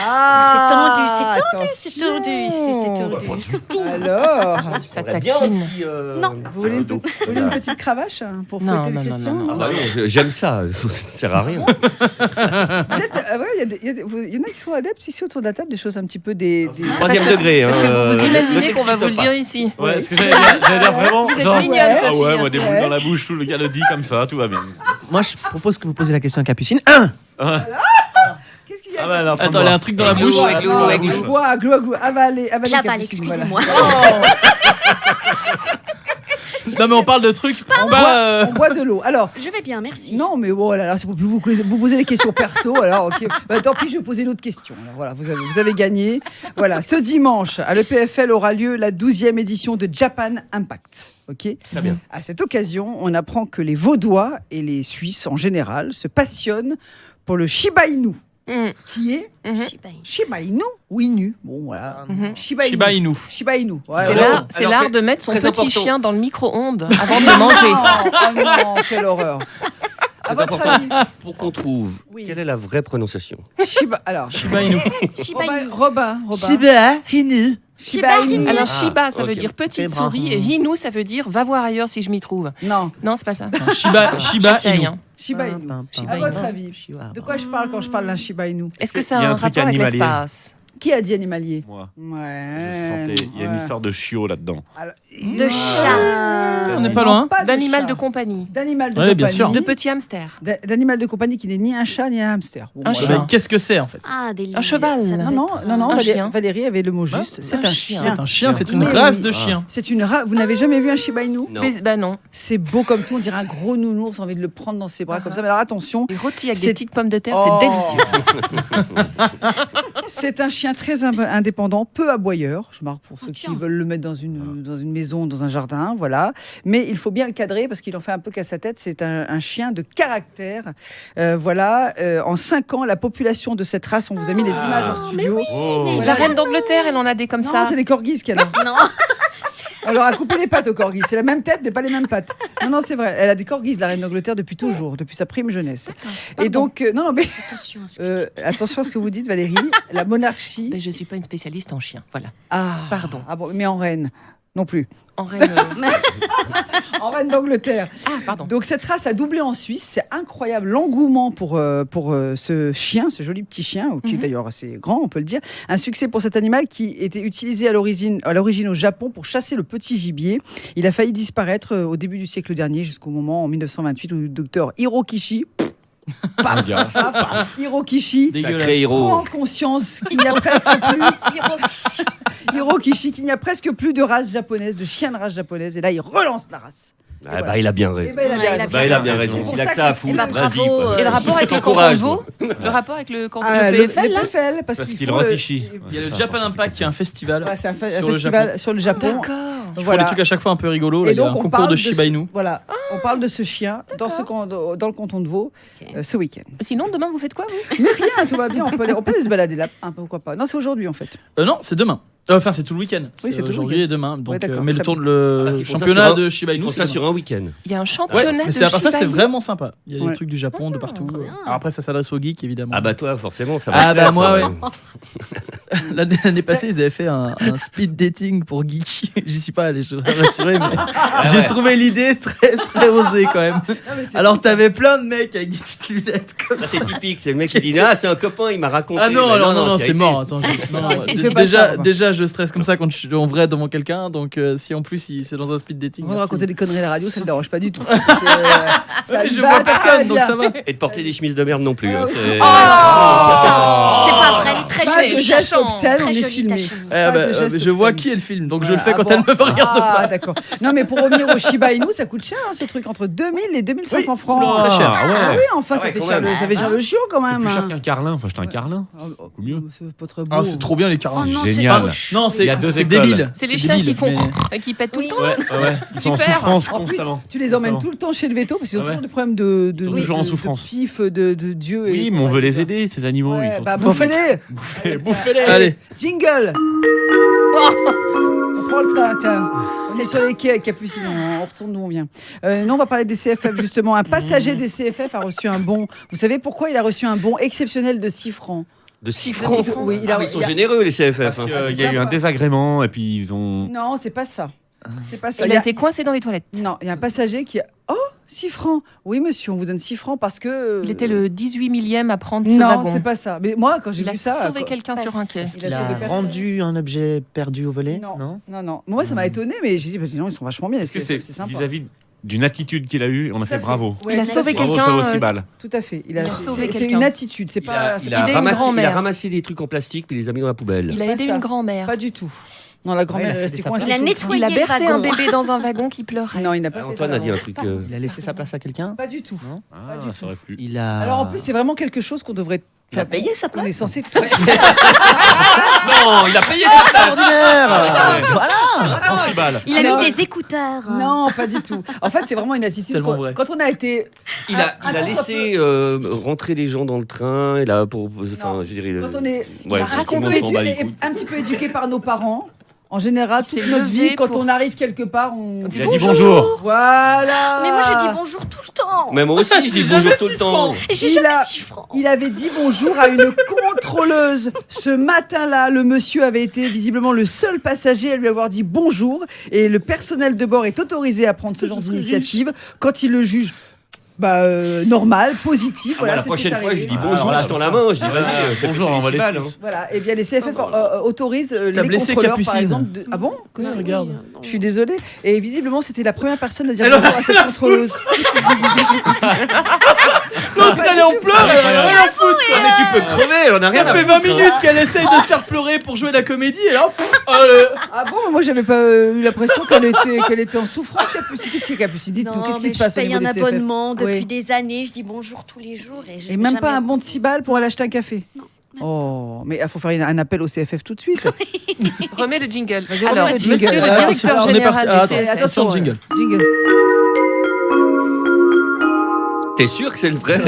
Ah, c'est tendu. Alors, ça taquine. Non. Vous voulez une petite cravache pour fêter le Christian? Ah bah oui, j'aime ça, ça sert à rien. Il y en a qui sont adeptes ici autour de la table, des choses un petit peu des... Troisième degré. Parce que vous imaginez qu'on va vous le dire ici. Ouais, est-ce que j'allais dire vraiment Vous êtes genre, mignonne, ah Sophie. ouais, moi des boules dans la bouche, tout le gars le dit comme ça, tout va bien. Moi, je propose que vous posiez la question à Capucine. Qu'est-ce qu'il y a? Ah bah alors, Attends, il y a un truc dans la bouche. Glou, avalez. J'avale, excusez-moi. Non, mais on parle de trucs. On boit de l'eau. Alors, Je vais bien, merci. non, mais bon, là, c'est pour vous poser des questions perso. Alors, ok. Bah, tant pis, je vais poser d'autres questions. Alors, voilà, vous avez gagné. Voilà, ce dimanche, à l'EPFL aura lieu la 12e édition de Japan Impact. Ok. Très bien. À cette occasion, on apprend que les Vaudois et les Suisses en général se passionnent pour le Shiba Inu, qui est Shiba Inu ou Inu. Bon, voilà. Shiba Inu. Shiba Inu. Ouais, C'est l'art de mettre son très petit important. chien dans le micro-ondes avant de le manger. Oh non, quelle horreur. À votre important. avis, Pour qu'on trouve quelle est la vraie prononciation. Shiba Inu. Robin. Inu. Shiba Inu. Alors Shiba, ça ok. veut dire petite C'est bravo. souris, et Inu, ça veut dire va voir ailleurs si je m'y trouve. Non, Non, c'est pas ça. Shiba J'essaye, Inu. hein. Shiba Inu. Shiba À Inu. votre avis, de quoi je parle quand je parle d'un Shiba Inu? Est-ce que ça Il y a a un un truc rapport avec animalier. l'espace? Qui a dit animalier? Moi, Ouais. je sentais, il y a une histoire de chiot là-dedans. De chat. On n'est pas loin. D'animal chat. de compagnie. D'animal de Ouais, compagnie. bien sûr. De petits hamsters. D'animal de compagnie qui n'est ni un chat ni un hamster. Bon, Un voilà. chien. Mais qu'est-ce que c'est en fait? Ah, des Un cheval. ça doit Non, être non, Un chien. Valérie avait le mot juste. C'est un chien. C'est un chien, c'est une Oui, race oui. de chien. C'est une race. Vous n'avez jamais vu un Shiba Inu? Non. Mais, bah non. C'est beau comme tout. On dirait un gros nounours. Envie de le prendre dans ses bras comme ça. Mais alors attention, Les rôtis avec C'est- des petites pommes de terre, Oh. c'est délicieux. c'est un chien très indépendant, peu aboyeur. Je marque pour ceux qui tiens. veulent le mettre dans une maison, dans un jardin, voilà. Mais il faut bien le cadrer parce qu'il en fait un peu qu'à sa tête. C'est un chien de caractère. Voilà. En 5 ans, la population de cette race, on vous a mis les images en studio. Oh. La reine d'Angleterre, elle en a des comme Non, ça. c'est des corgis qu'elle a. Non. On leur a coupé les pattes aux corgis. C'est la même tête, mais pas les mêmes pattes. Non, c'est vrai. Elle a des corgis, la reine d'Angleterre, depuis toujours, depuis sa prime jeunesse. Et donc, non, mais Attention à ce que attention à ce que vous dites, Valérie. La monarchie. Mais je suis pas une spécialiste en chien. Voilà. Ah, Pardon. Ah bon, mais en reine. Non plus. En reine. En reine d'Angleterre. Ah, pardon. Donc cette race a doublé en Suisse. C'est incroyable l'engouement pour ce chien, ce joli petit chien, qui est d'ailleurs assez grand, on peut le dire. Un succès pour cet animal qui était utilisé à l'origine au Japon pour chasser le petit gibier. Il a failli disparaître au début du siècle dernier, jusqu'au moment en 1928 où le docteur Hirokishi Hirokishi Dégueulasse. prend conscience qu'il n'y a presque plus Hirokishi, qu'il n'y a presque plus de race japonaise, de chien de race japonaise, et là il relance la race. Ah bah, il a bien Eh raison. ben, il a bien Ouais, raison. Bah, il a bien raison. C'est pour Il a ça que ça à que- foutre. Eh ben, Vas-y, bravo, quoi. Et le rapport avec le canton de T'encourages, Vaud Le rapport avec le canton Ah, de le PFL, là PFL, parce qu'il faut réfléchit. Il y a le Japan Impact qui est un festival. Ouais, c'est un Sur le festival sur le Japon. D'accord. Ils font Voilà. des trucs à chaque fois un peu rigolos. Là, Et il y a un donc on concours parle de Shiba Inu. Voilà, on parle de ce chien dans le canton de Vaud ce week-end. Sinon, demain, vous faites quoi, vous Mais rien, tout va bien. On peut aller se balader là, un peu, pourquoi pas. Non, c'est aujourd'hui en fait. Non, c'est demain. Enfin, c'est tout le week-end. Oui, c'est tout le aujourd'hui week-end. et demain. Donc, Ouais, d'accord, mais le très tour bien. le Parce qu'ils font ça championnat sur un- de Shiba Ils Inu. font c'est ça demain. sur un week-end. Il y a un Ouais, championnat mais de c'est à part ça, Shiba c'est Inu. vraiment sympa. Il y a Ouais. des trucs du Japon de partout. bien. Alors après, ça s'adresse aux geeks évidemment. Ah bah toi, forcément, ça va. Ah te bah faire, moi, ça. ouais. L'année passée, ils avaient fait un speed dating pour geeks. J'y suis pas allé, je suis rassuré, mais j'ai trouvé l'idée très très osée quand même. Alors t'avais plein de mecs avec des petites lunettes comme Ça, ça. c'est typique, c'est le mec qui dit ah c'est un copain, il m'a raconté. Ah non, Mais alors non, qui a c'est été- mort. Attends, non, Il fait pas ça, Robin. déjà, je stresse comme ça quand je suis en vrai devant quelqu'un. Donc si en plus c'est dans un speed dating. On va raconter des conneries à la radio, ça ne le dérange pas du tout. Je vois personne, donc ça va. Et de porter des chemises de merde non plus. Ah, hein, oui. c'est- C'est pas vrai, elle est très Pas jolie. de gestes obscènes, on Très est jolie, ta filmé. chemise. Pas de gestes Je vois obscènes. qui est le film, donc je Voilà. le fais quand Ah elle bon. me regarde Ah, pas. d'accord. Non, mais pour revenir au Shiba Inu, ça coûte cher, hein, ce truc, entre 2000 et 2500 francs. Très cher. Ah oui, enfin, ça ouais, fait quand cher même. ça fait cher le chiot quand C'est même. plus cher hein. qu'un carlin. Enfin, j'étais un carlin. Beaucoup mieux. C'est pas très beau. Ah, c'est trop bien les carlins. Oh non, c'est Génial. moche. Non, Il y a deux c'est écoles. débile. C'est les chiens qui débile, font mais- qui pètent tout le temps. Ouais. Ils sont en Super. souffrance En plus, constamment. tu les emmènes Constamment. tout le temps chez le veto parce qu'ils ont Ouais. toujours des problèmes de Ils sont toujours en souffrance. de pif, de Dieu. Oui, et- mais on veut les aider, ces animaux. Ouais, Ils sont bah, tout- bouffez-les. Bouffez-les. Allez. Jingle. On prend le train, tiens. On est sur les quais avec Capucine, on retourne d'où on vient. Non, on va parler des CFF justement. Un passager des CFF a reçu un bon. Vous savez pourquoi il a reçu un bon exceptionnel de 6 francs? De 6 6 francs. francs. Oui, Ah, mais ils sont généreux, les CFF. Parce hein. qu'il y a eu un désagrément et puis ils ont. Non, c'est pas ça. C'est pas ça. Il a été coincé dans les toilettes. Non, il y a un passager qui a. Oh, 6 francs. Oui, monsieur, on vous donne 6 francs parce que. Il était le 18 millième à prendre ce Non, wagon. c'est pas ça. Mais moi, quand j'ai Il a vu ça. sauvé quand- quelqu'un sur un quai. Il Il a a sauvé personne. rendu un objet perdu au volet. Non, non. Moi, ça m'a étonné, mais j'ai dit, bah, dis donc, ils sont vachement bien. Est-ce que c'est c'est sympa. vis-à-vis d'une attitude qu'il a eue On a fait bravo. Ouais, Il a tout à sauvé fait. Bravo, quelqu'un, ça vaut 6 balles. Tout à fait. Il a sauvé C'est quelqu'un. une attitude, c'est pas. c'est Il pas- a Aidé une ramassé, grand-mère. des trucs en plastique puis il les a mis dans la poubelle. Il a Pas aidé ça. une grand-mère. Pas du tout. Non, la grand-mère Ouais, il a est restée cédé sa coincée. Il a sous le nettoyé Il a le bercé un wagon. bébé dans un wagon qui pleurait. Non, il n'a pas fait Antoine ça. a dit un truc. Il a laissé sa place à quelqu'un. Pas du tout. Non. Ah, du tout. ça aurait pu. Il a. Alors en plus, c'est vraiment quelque chose qu'on devrait. Il a payé sa On place. est censé tout. Non, il a payé sa place. Extraordinaire. Voilà. 36 balles. Il a Non. mis des écouteurs. Non, pas du tout. En fait, c'est vraiment une attitude. Tellement Quand, vrai. quand on a été. Il a Un temps soit laissé rentrer les gens dans le train. Il a pour. Enfin, Non. je dirais. Quand on est Ouais, un, petit peu on s'en bat les édu- couilles. un petit peu éduqué par nos parents, en général, toute C'est notre levé vie, quand pour- on arrive quelque part, on Il a dit bonjour. Voilà. Mais moi, je dis bonjour tout le temps. Mais moi aussi, je dis bonjour tout le temps. Et j'ai Il jamais a- 6 francs. Il avait dit bonjour à une contrôleuse. Ce matin-là, le monsieur avait été visiblement le seul passager à lui avoir dit bonjour. Et le personnel de bord est autorisé à prendre ce genre d'initiative quand il le juge normal, positif. Ah, moi, la c'est ce qui prochaine est fois, arrivé. je dis Ah, bonjour, alors là, je tends la main, je dis vas-y, fais bonjour, péter on va les les balles, six. hein. Voilà, et bien les CFF autorisent T'as les blessé contrôleurs, par Capucine. exemple. Ah bon Qu'est-ce que tu regardes Je suis désolée. Et visiblement, c'était la première personne à dire bonjour à cette contrôleuse. L'autre, elle est en pleurs, elle a rien à foutre. Ah, mais tu peux crever, on a rien Ça à fait foutre, 20 minutes qu'elle essaye de se faire pleurer pour jouer la comédie et là, Ah bon, moi j'avais pas eu l'impression qu'elle était en souffrance, Capucine. Qu'est-ce qui est Capucine? Dites-nous, qu'est-ce qui se passe Je au paye niveau un des CFF? abonnement depuis Oui. des années. Je dis bonjour tous les jours. Et même pas un bon de 6 balles pour aller acheter un café? Oh, mais il faut faire un appel au CFF tout de suite. Remets le jingle. Vas-y, Alors, remets le monsieur jingle. le Ah, directeur on est général parti. des Ah, CFF. attention, jingle. Jingle. T'es sûr que c'est le vrai? En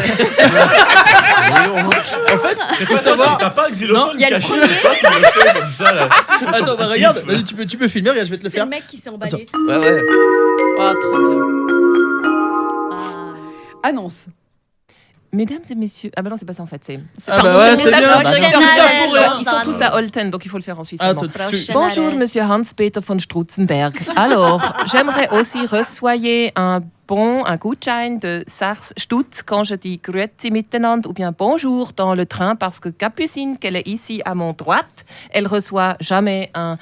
fait, il faut savoir. T'as pas un xylophone Il y a le caché premier. tu le fais comme ça là. Attends, bah, regarde, vas-y, tu peux filmer, regarde, je vais te le C'est faire. le mec qui s'est emballé. Ouais, ouais. Oh, trop bien. Annonce. Mesdames et messieurs. Ah bah non, c'est pas ça en fait. C'est Ah pardon, bah ouais, c'est c'est le bien. message Bah, Holten. comme ça, pour rien. Ils sont tous à Holten, donc il faut le faire en Suisse. Ah, bon. Bonjour, Monsieur Hans-Peter von Strutzenberg. Alors, j'aimerais aussi reçoyer un Gutschein de 6 Stutz quand je dis Grüezi miteinander ou bien bonjour dans le train parce que Capucine, qu'elle est ici à mon droite, elle reçoit jamais un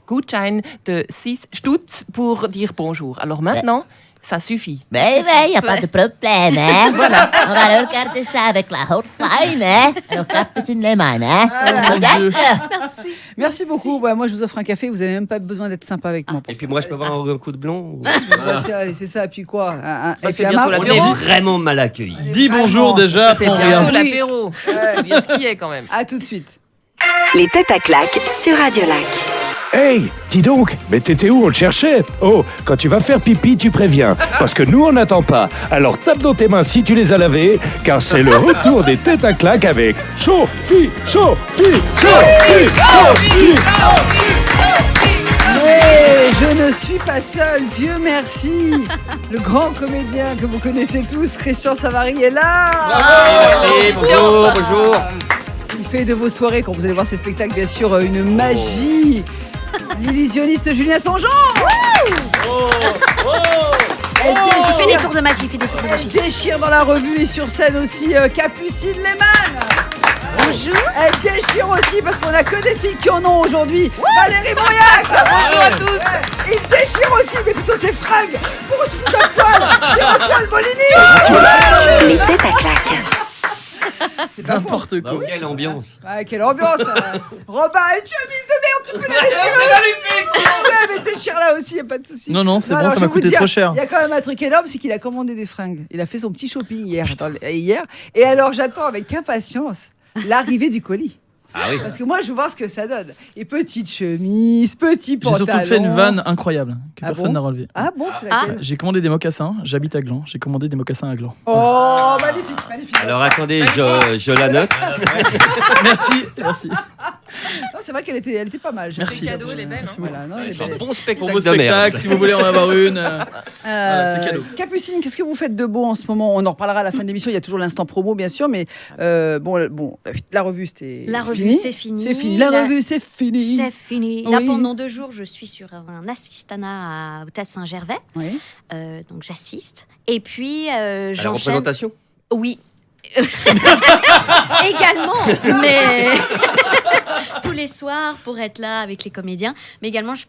Gutschein de 6 Stutz pour dire bonjour. Alors maintenant, ça suffit. Ben, il n'y a pas de problème, hein. Voilà. On va regarder ça avec la hotline, hein. Alors, Capucine Lehmann, hein. Regarde. Merci. Merci beaucoup. Ouais, moi, je vous offre un café. Vous n'avez même pas besoin d'être sympa avec moi. Et puis moi, je peux avoir un coup de blanc? Tiens, c'est ça. Et puis quoi? Et c'est puis bientôt Amar, On l'apéro. est vraiment mal accueillis. Dis bonjour déjà, C'est prends bientôt rien. l'apéro. Ouais. Bien ce qui est quand même. À tout de suite. Les têtes à claques sur Radio Lac. Hey, dis donc, mais t'étais où? On te cherchait. Oh, quand tu vas faire pipi, tu préviens. Parce que nous, on n'attend pas. Alors tape dans tes mains si tu les as lavées, car c'est le retour des têtes à claques avec Sophie. Mais je ne suis pas seule, Dieu merci. Le grand comédien que vous connaissez tous, Christian Savary, est là. Merci, bonjour, bonjour. Il fait de vos soirées, quand vous allez voir ces spectacles, bien sûr, une magie. L'illusionniste Julien Songeon. Elle Je fais déchire, des tours de magie, elle déchire dans la revue et sur scène aussi Capucine Lehmann. Bonjour. Elle déchire aussi parce qu'on a que des filles qui en ont aujourd'hui. Valérie Breuillac. Bonjour à tous. Il déchire aussi, mais plutôt ses fringues. Pour se foutre à poil. Pierre-Paul Molini. Les têtes à claques. C'est pas faux. N'importe quoi. Quelle ambiance. Ah, quelle ambiance. Robin, une chemise de merde, tu peux la déchirer. Ouais, mais déchire-la aussi, y a pas de souci. Non, c'est bon, alors, ça je m'a vais vous coûté dire, trop cher. Il y a quand même un truc énorme, c'est qu'il a commandé des fringues. Il a fait son petit shopping hier. Et alors, j'attends avec impatience l'arrivée du colis. Ah oui. Parce que moi, je veux voir ce que ça donne. Et petite chemise, petit J'ai pantalon. surtout fait une vanne incroyable que Ah personne bon n'a relevée. Ah bon, c'est laquelle J'ai commandé des mocassins, j'habite à Gland, j'ai commandé des mocassins à Gland. Oh, magnifique, magnifique. Alors attendez, je la note. Merci. Non, c'est vrai qu'elle était pas mal. Merci. Les cadeaux, elle est belle. Hein. Voilà, non, elle est Un belle. bon Pour spectacle vos de merde. spectacles, si vous voulez en avoir une. Voilà, c'est cadeau. Capucine, qu'est-ce que vous faites de beau en ce moment? On en reparlera à la fin de l'émission. Il y a toujours l'instant promo, bien sûr, mais bon, la revue, c'était La revue, fini. c'est fini. C'est fini. La revue, c'est fini. C'est fini. Là, Oui. pendant 2 jours, je suis sur un assistanat au Théâtre Saint-Gervais. Oui. Donc, j'assiste. Et puis, À la j'enchaîne. représentation. Oui. Également, mais tous les soirs pour être là avec les comédiens. Mais également, je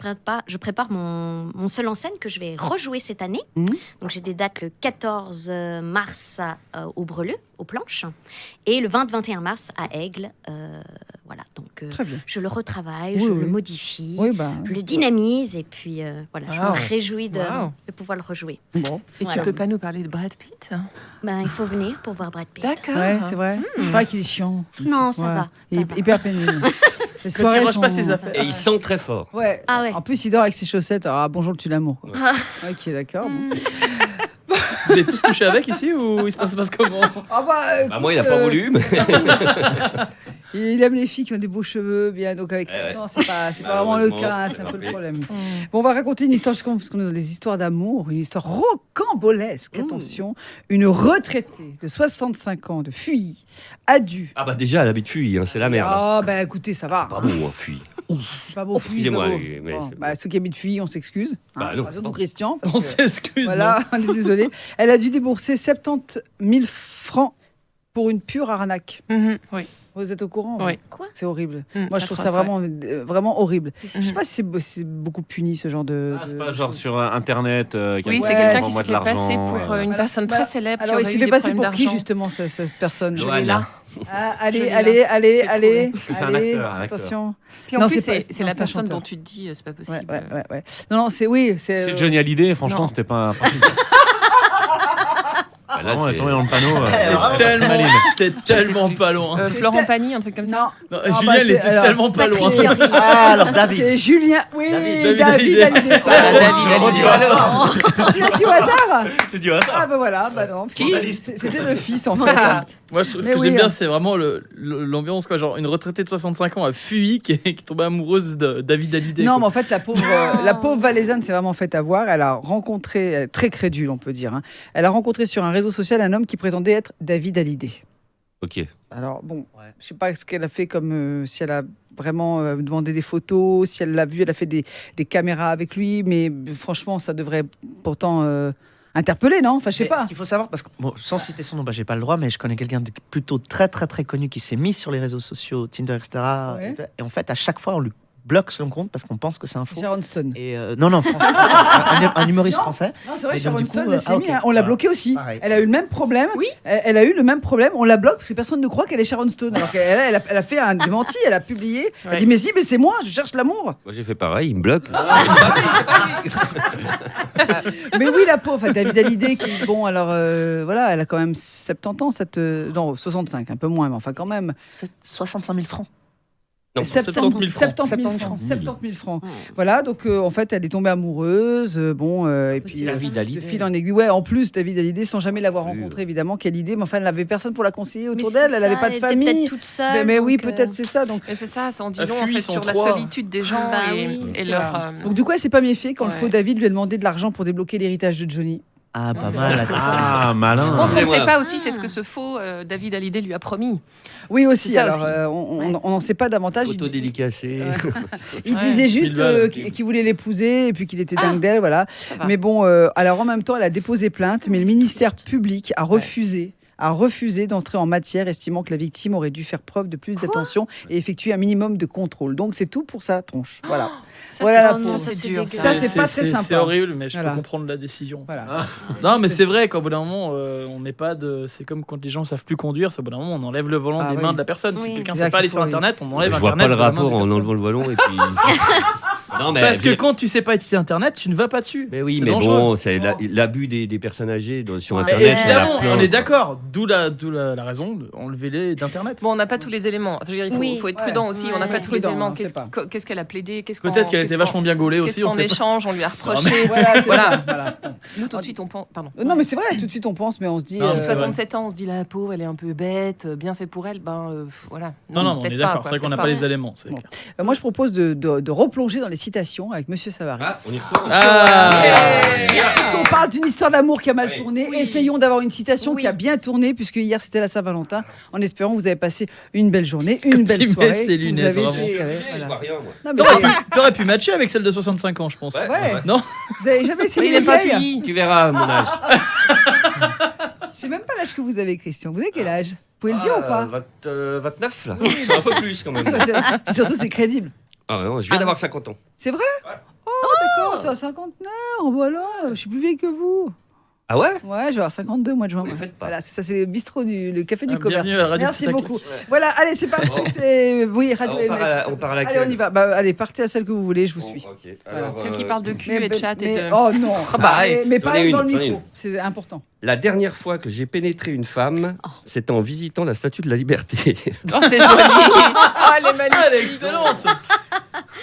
prépare mon seul en scène que je vais rejouer cette année. Mhm. Donc, j'ai des dates le 14 mars au Breleux, aux Planches, et le 20-21 mars à Aigle. Voilà, donc Très bien. je le retravaille, Oui, je oui. le modifie, Oui, bah. je le dynamise, et puis voilà, je Wow. me réjouis de Wow. pouvoir le rejouer. Bon. Et Voilà. tu peux pas nous parler de Brad Pitt? Ben, il faut venir pour voir Brad Pitt. D'accord. Ouais, c'est vrai. C'est vrai qu'il est chiant. Non, ça Ouais. va. Il ça est va. hyper pénible. Les Quand il soirées range pas sont- ses affaires. Et ils sont très forts. Ouais. Ah ouais. En plus, il dort avec ses chaussettes. Ah, bonjour le tue l'amour. quoi. Ok, d'accord. Bon. Vous avez tous couché avec ici ou il se passe comment? Ah Bah, moi, il n'a pas voulu. Mais... Il aime les filles qui ont des beaux cheveux, bien. Donc avec Christian, c'est pas vraiment le cas, hein, c'est un peu le problème. Bon, on va raconter une histoire, parce qu'on est dans les histoires d'amour, une histoire rocambolesque. Attention, une retraitée de 65 ans de Fuy a dû. Ah bah déjà, elle habite Fuy, hein, c'est la merde. Ah, bah écoutez, ça va. Pas bon, hein, Fuy. C'est pas beau, Fuy. excusez-moi, c'est pas beau. mais Bon, c'est- bah, ceux qui habitent Fuy, on s'excuse. Bah, non. Surtout Christian. parce On que- s'excuse. Voilà, on est désolé. Elle a dû débourser 70 000 francs pour une pure arnaque. Oui. Vous êtes au courant? Oui. Quoi? C'est horrible. Mm, Moi, je trouve ça atroce, vraiment, vraiment horrible. Je sais Mhm. pas si c'est beaucoup puni, ce genre de. Ah, c'est de pas genre choses. sur Internet. Oui, Ouais, c'est quelqu'un qui envoie s'est de fait passer l'argent, pour une Voilà. personne Bah, très célèbre. Alors, qui il aurait s'est eu fait des passer problèmes pour qui, d'argent. justement, cette personne? Johanna. Ah, allez, Johanna. allez, allez, C'est allez. que c'est un allez, acteur, un acteur. Attention. Puis en Non, plus, c'est pas- c'est non, la c'est un personne chanteur. dont tu te dis, c'est pas Ouais, possible. ouais. Non, c'est oui. C'est Johnny Hallyday, franchement, Non. c'était pas. Bah, là, Vraiment, elle est c'est- tombée dans le panneau. T'es tellement pas loin. Florent Pagny, un truc comme ça. Non. Non, Ah, Julien, bah, il c'est- était alors, tellement pas loin. Patrick Fiori. Ah, alors David. C'est Julien. Oui, David David Hallyday. Hallyday. C'est Ah, ça, David Hallyday. Hallyday. Tu l'as dit au hasard? Tu dis, ah, ça. Ah, ben voilà, bah non. Qui C'était le fils, en fait. Moi, ce Mais que oui, j'aime bien, hein. c'est vraiment l'ambiance, quoi. Genre, une retraitée de 65 ans a fui, qui est tombée amoureuse de David Hallyday. Non, quoi. mais en fait, la pauvre Valaisanne s'est vraiment fait avoir. Elle a rencontré, très crédule, on peut dire, hein. Elle a rencontré sur un réseau social un homme qui prétendait être David Hallyday. Ok. Alors, bon, je sais pas ce qu'elle a fait comme. Si elle a vraiment demandé des photos, si elle l'a vu, elle a fait des caméras avec lui, mais franchement, ça devrait pourtant interpeller, non? Enfin, je sais Mais pas. Ce qu'il faut savoir, parce que bon, sans citer son nom, bah, j'ai pas le droit, mais je connais quelqu'un de plutôt très très très connu qui s'est mis sur les réseaux sociaux, Tinder, etc. Ouais. Et en fait, à chaque fois, on lui bloque son compte parce qu'on pense que c'est un faux. Sharon Stone. Et non, français, un humoriste Non. français. Non, c'est vrai, Et donc, Sharon du coup, Stone, elle s'est ok. mis, hein. On l'a Voilà. bloquée aussi. Pareil. Elle a eu le même problème. Oui. Elle a eu le même problème. On la bloque parce que personne ne croit qu'elle est Sharon Stone. Alors qu'elle elle a fait un démenti, elle a publié. Elle a Ouais. dit mais si, mais c'est moi, je cherche l'amour. Moi, j'ai fait pareil, il me bloque. Mais oui, la pauvre, enfin, David Hallyday, qui, bon, alors voilà, elle a quand même 70 ans, non, 65, un peu moins, mais enfin quand même. 65 000 francs. Non, 70 000 francs. 70 000 francs. Voilà, donc en fait, elle est tombée amoureuse, et puis David de Hallyday. fil en aiguille. Ouais, en plus, David Hallyday, sans jamais l'avoir rencontré, évidemment, quelle idée, mais enfin, elle n'avait personne pour la conseiller autour Mais d'elle, c'est elle n'avait ça, pas de elle était famille. peut-être toute seule. Mais oui, donc, peut-être c'est ça. Donc, Et c'est ça, ça en dit La long en fuite, fait ils sont sur la trois. solitude des gens Bah et, oui, et c'est leur. vrai. Donc du coup, elle s'est pas méfiée quand le Ouais. faux David lui a demandé de l'argent pour débloquer l'héritage de Johnny. Ah, pas mal. Ah, malin. Non, ce qu'on ne Excusez-moi. sait pas aussi, c'est ce que ce faux David Hallyday lui a promis. Oui, aussi. C'est ça Alors, aussi. on n'en sait pas davantage. Photo dédicacée. Il Ouais. disait juste 1000 balles, ok. qu'il voulait l'épouser et puis qu'il était Ah. dingue d'elle, voilà. Ça va. Mais bon, alors en même temps, elle a déposé plainte, mais le ministère public a refusé a refusé d'entrer en matière, estimant que la victime aurait dû faire preuve de plus d'attention et effectuer un minimum de contrôle. Donc c'est tout pour sa tronche. Voilà. Ça, voilà la c'est pauvre. ça, c'est dur. Ça, c'est pas très sympa. C'est horrible, mais je Voilà. peux comprendre la décision. Voilà. Non, mais c'est vrai qu'au bout d'un moment, on n'est pas de. C'est comme quand les gens savent plus conduire. C'est au bout d'un moment, on enlève le volant des mains de la personne. Si quelqu'un ne sait pas aller sur Internet, on enlève Je vois Internet. pas le de la main rapport de la en personne. enlevant le volant et puis. Non, mais Parce que quand tu sais pas utiliser Internet, tu ne vas pas dessus. Mais oui, C'est mais dangereux. bon, c'est l'abus des personnes âgées sur Mais Internet. il y en a évidemment, plein. on est d'accord. D'où la raison d'enlever d'Internet. Bon, on n'a pas tous les éléments. Enfin, je veux dire, il faut être prudent aussi. On n'a pas tous les éléments. Qu'est-ce qu'elle a plaidé? Peut-être qu'elle était vachement bien gaulée aussi. Qu'est-ce qu'on échange? On lui a reproché. Voilà. Nous, tout de suite, on pense. Pardon. Non, mais c'est vrai, tout de suite on pense, mais on se dit. 67 ans, on se dit la pauvre, elle est un peu bête, bien fait pour elle. Voilà. Non, on est d'accord. C'est vrai qu'on n'a pas les éléments. Moi, je propose de replonger dans les citations avec Monsieur Savary. Ah, on y retourne. Puisqu'on parle d'une histoire d'amour qui a mal tourné, essayons d'avoir une citation qui a bien tourné, puisque hier c'était la Saint-Valentin, en espérant que vous avez passé une belle journée, une belle soirée. Ses lunettes, vous avez vraiment. Je vois rien, moi. T'aurais pu matcher avec celle de 65 ans, je pense. Ouais. Non. Vous avez jamais essayé Il les n'est pas vieilles fini. Tu verras mon âge. Je sais même pas l'âge que vous avez, Christian. Vous avez quel âge? Vous pouvez le dire ou pas? 29 là. C'est un peu plus quand même. Puis surtout, c'est crédible. Ah non, je viens d'avoir 50 ans. C'est vrai? Oh, d'accord, c'est à 59. Voilà, je suis plus vieille que vous. Ah ouais? Ouais, je vais avoir 52 au mois de juin. Ne le faites pas. Voilà, c'est ça, c'est le bistrot le café du commerce. Bienvenue à la radio Merci Petit beaucoup. Tac. Voilà, allez, c'est parti. Oui, Radio On part à MS. laquelle? Allez, on y va. Allez, partez à celle que vous voulez, je vous suis. Ok. Voilà. Celle qui parle de cul et de chat et de. Oh non, mais J'en pas ai dans le une, j'en ai micro, une. c'est important. La dernière fois que j'ai pénétré une femme, c'était en visitant la Statue de la Liberté. Oh, c'est joli. Oh, elle est magnifique. Elle est excellente.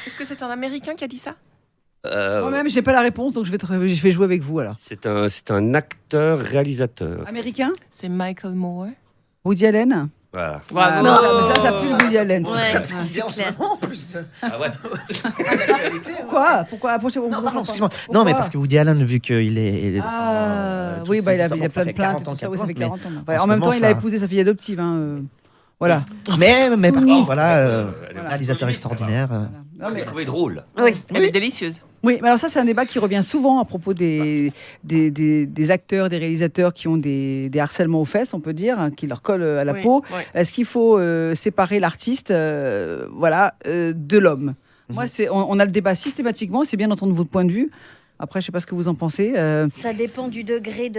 Est-ce que c'est un Américain qui a dit ça? Moi-même, j'ai pas la réponse, donc je vais jouer avec vous alors. C'est un acteur-réalisateur. Américain? C'est Michael Moore. Woody Allen? Voilà. Ah, Bravo. mais ça pue le Woody Allen. Ouais, ça. c'est clair. Ah ouais. Pourquoi Pardon, excuse-moi. Non, mais parce que Woody Allen, vu qu'il est. Oui, toutes bah, ces il a histoires, plein ça de fait plaintes. 40 ans tout ça, qu'il oui, ça fait plainte, 40 ans. mais Ouais, en en ce même temps, moment, il a ça- épousé sa fille adoptive. Voilà. Mais par Soumis. contre, voilà, Voilà. réalisateur extraordinaire. Non, Je l'ai mais- trouvé drôle. Oui. Elle est délicieuse. Oui, mais alors ça, c'est un débat qui revient souvent à propos des acteurs, des réalisateurs qui ont des harcèlements aux fesses, on peut dire, hein, qui leur collent à la peau. Est-ce qu'il faut séparer l'artiste de l'homme? Moi, on a le débat systématiquement, c'est bien d'entendre votre point de vue. Après, je ne sais pas ce que vous en pensez. Ça dépend du degré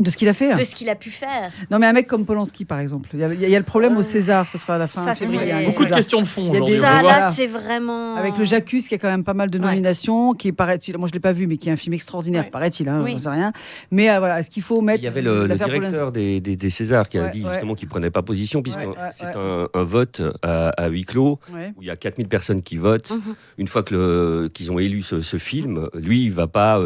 De ce qu'il a fait. de ce qu'il a pu faire. Non, mais un mec comme Polanski, par exemple. Il y a le problème au César, ça sera à la fin Ça, février. c'est- hein, les Beaucoup de Césars. questions de fond Il y a aujourd'hui. des- on va Ça, voir. là, c'est vraiment. Avec le J'accuse, qui a quand même pas mal de nominations, qui paraît-il, moi je l'ai pas vu, mais qui est un film extraordinaire, Ouais. paraît-il, hein, Oui. j'en sais rien. Mais voilà, est-ce qu'il faut mettre Il y avait le l'affaire directeur des Césars qui a Ouais, dit ouais. justement qu'il ne prenait pas position, puisque Ouais, c'est ouais. un vote à huis clos, Ouais. où il y a 4000 personnes qui votent. Mhm. Une fois qu'ils ont élu ce film, lui, il ne va pas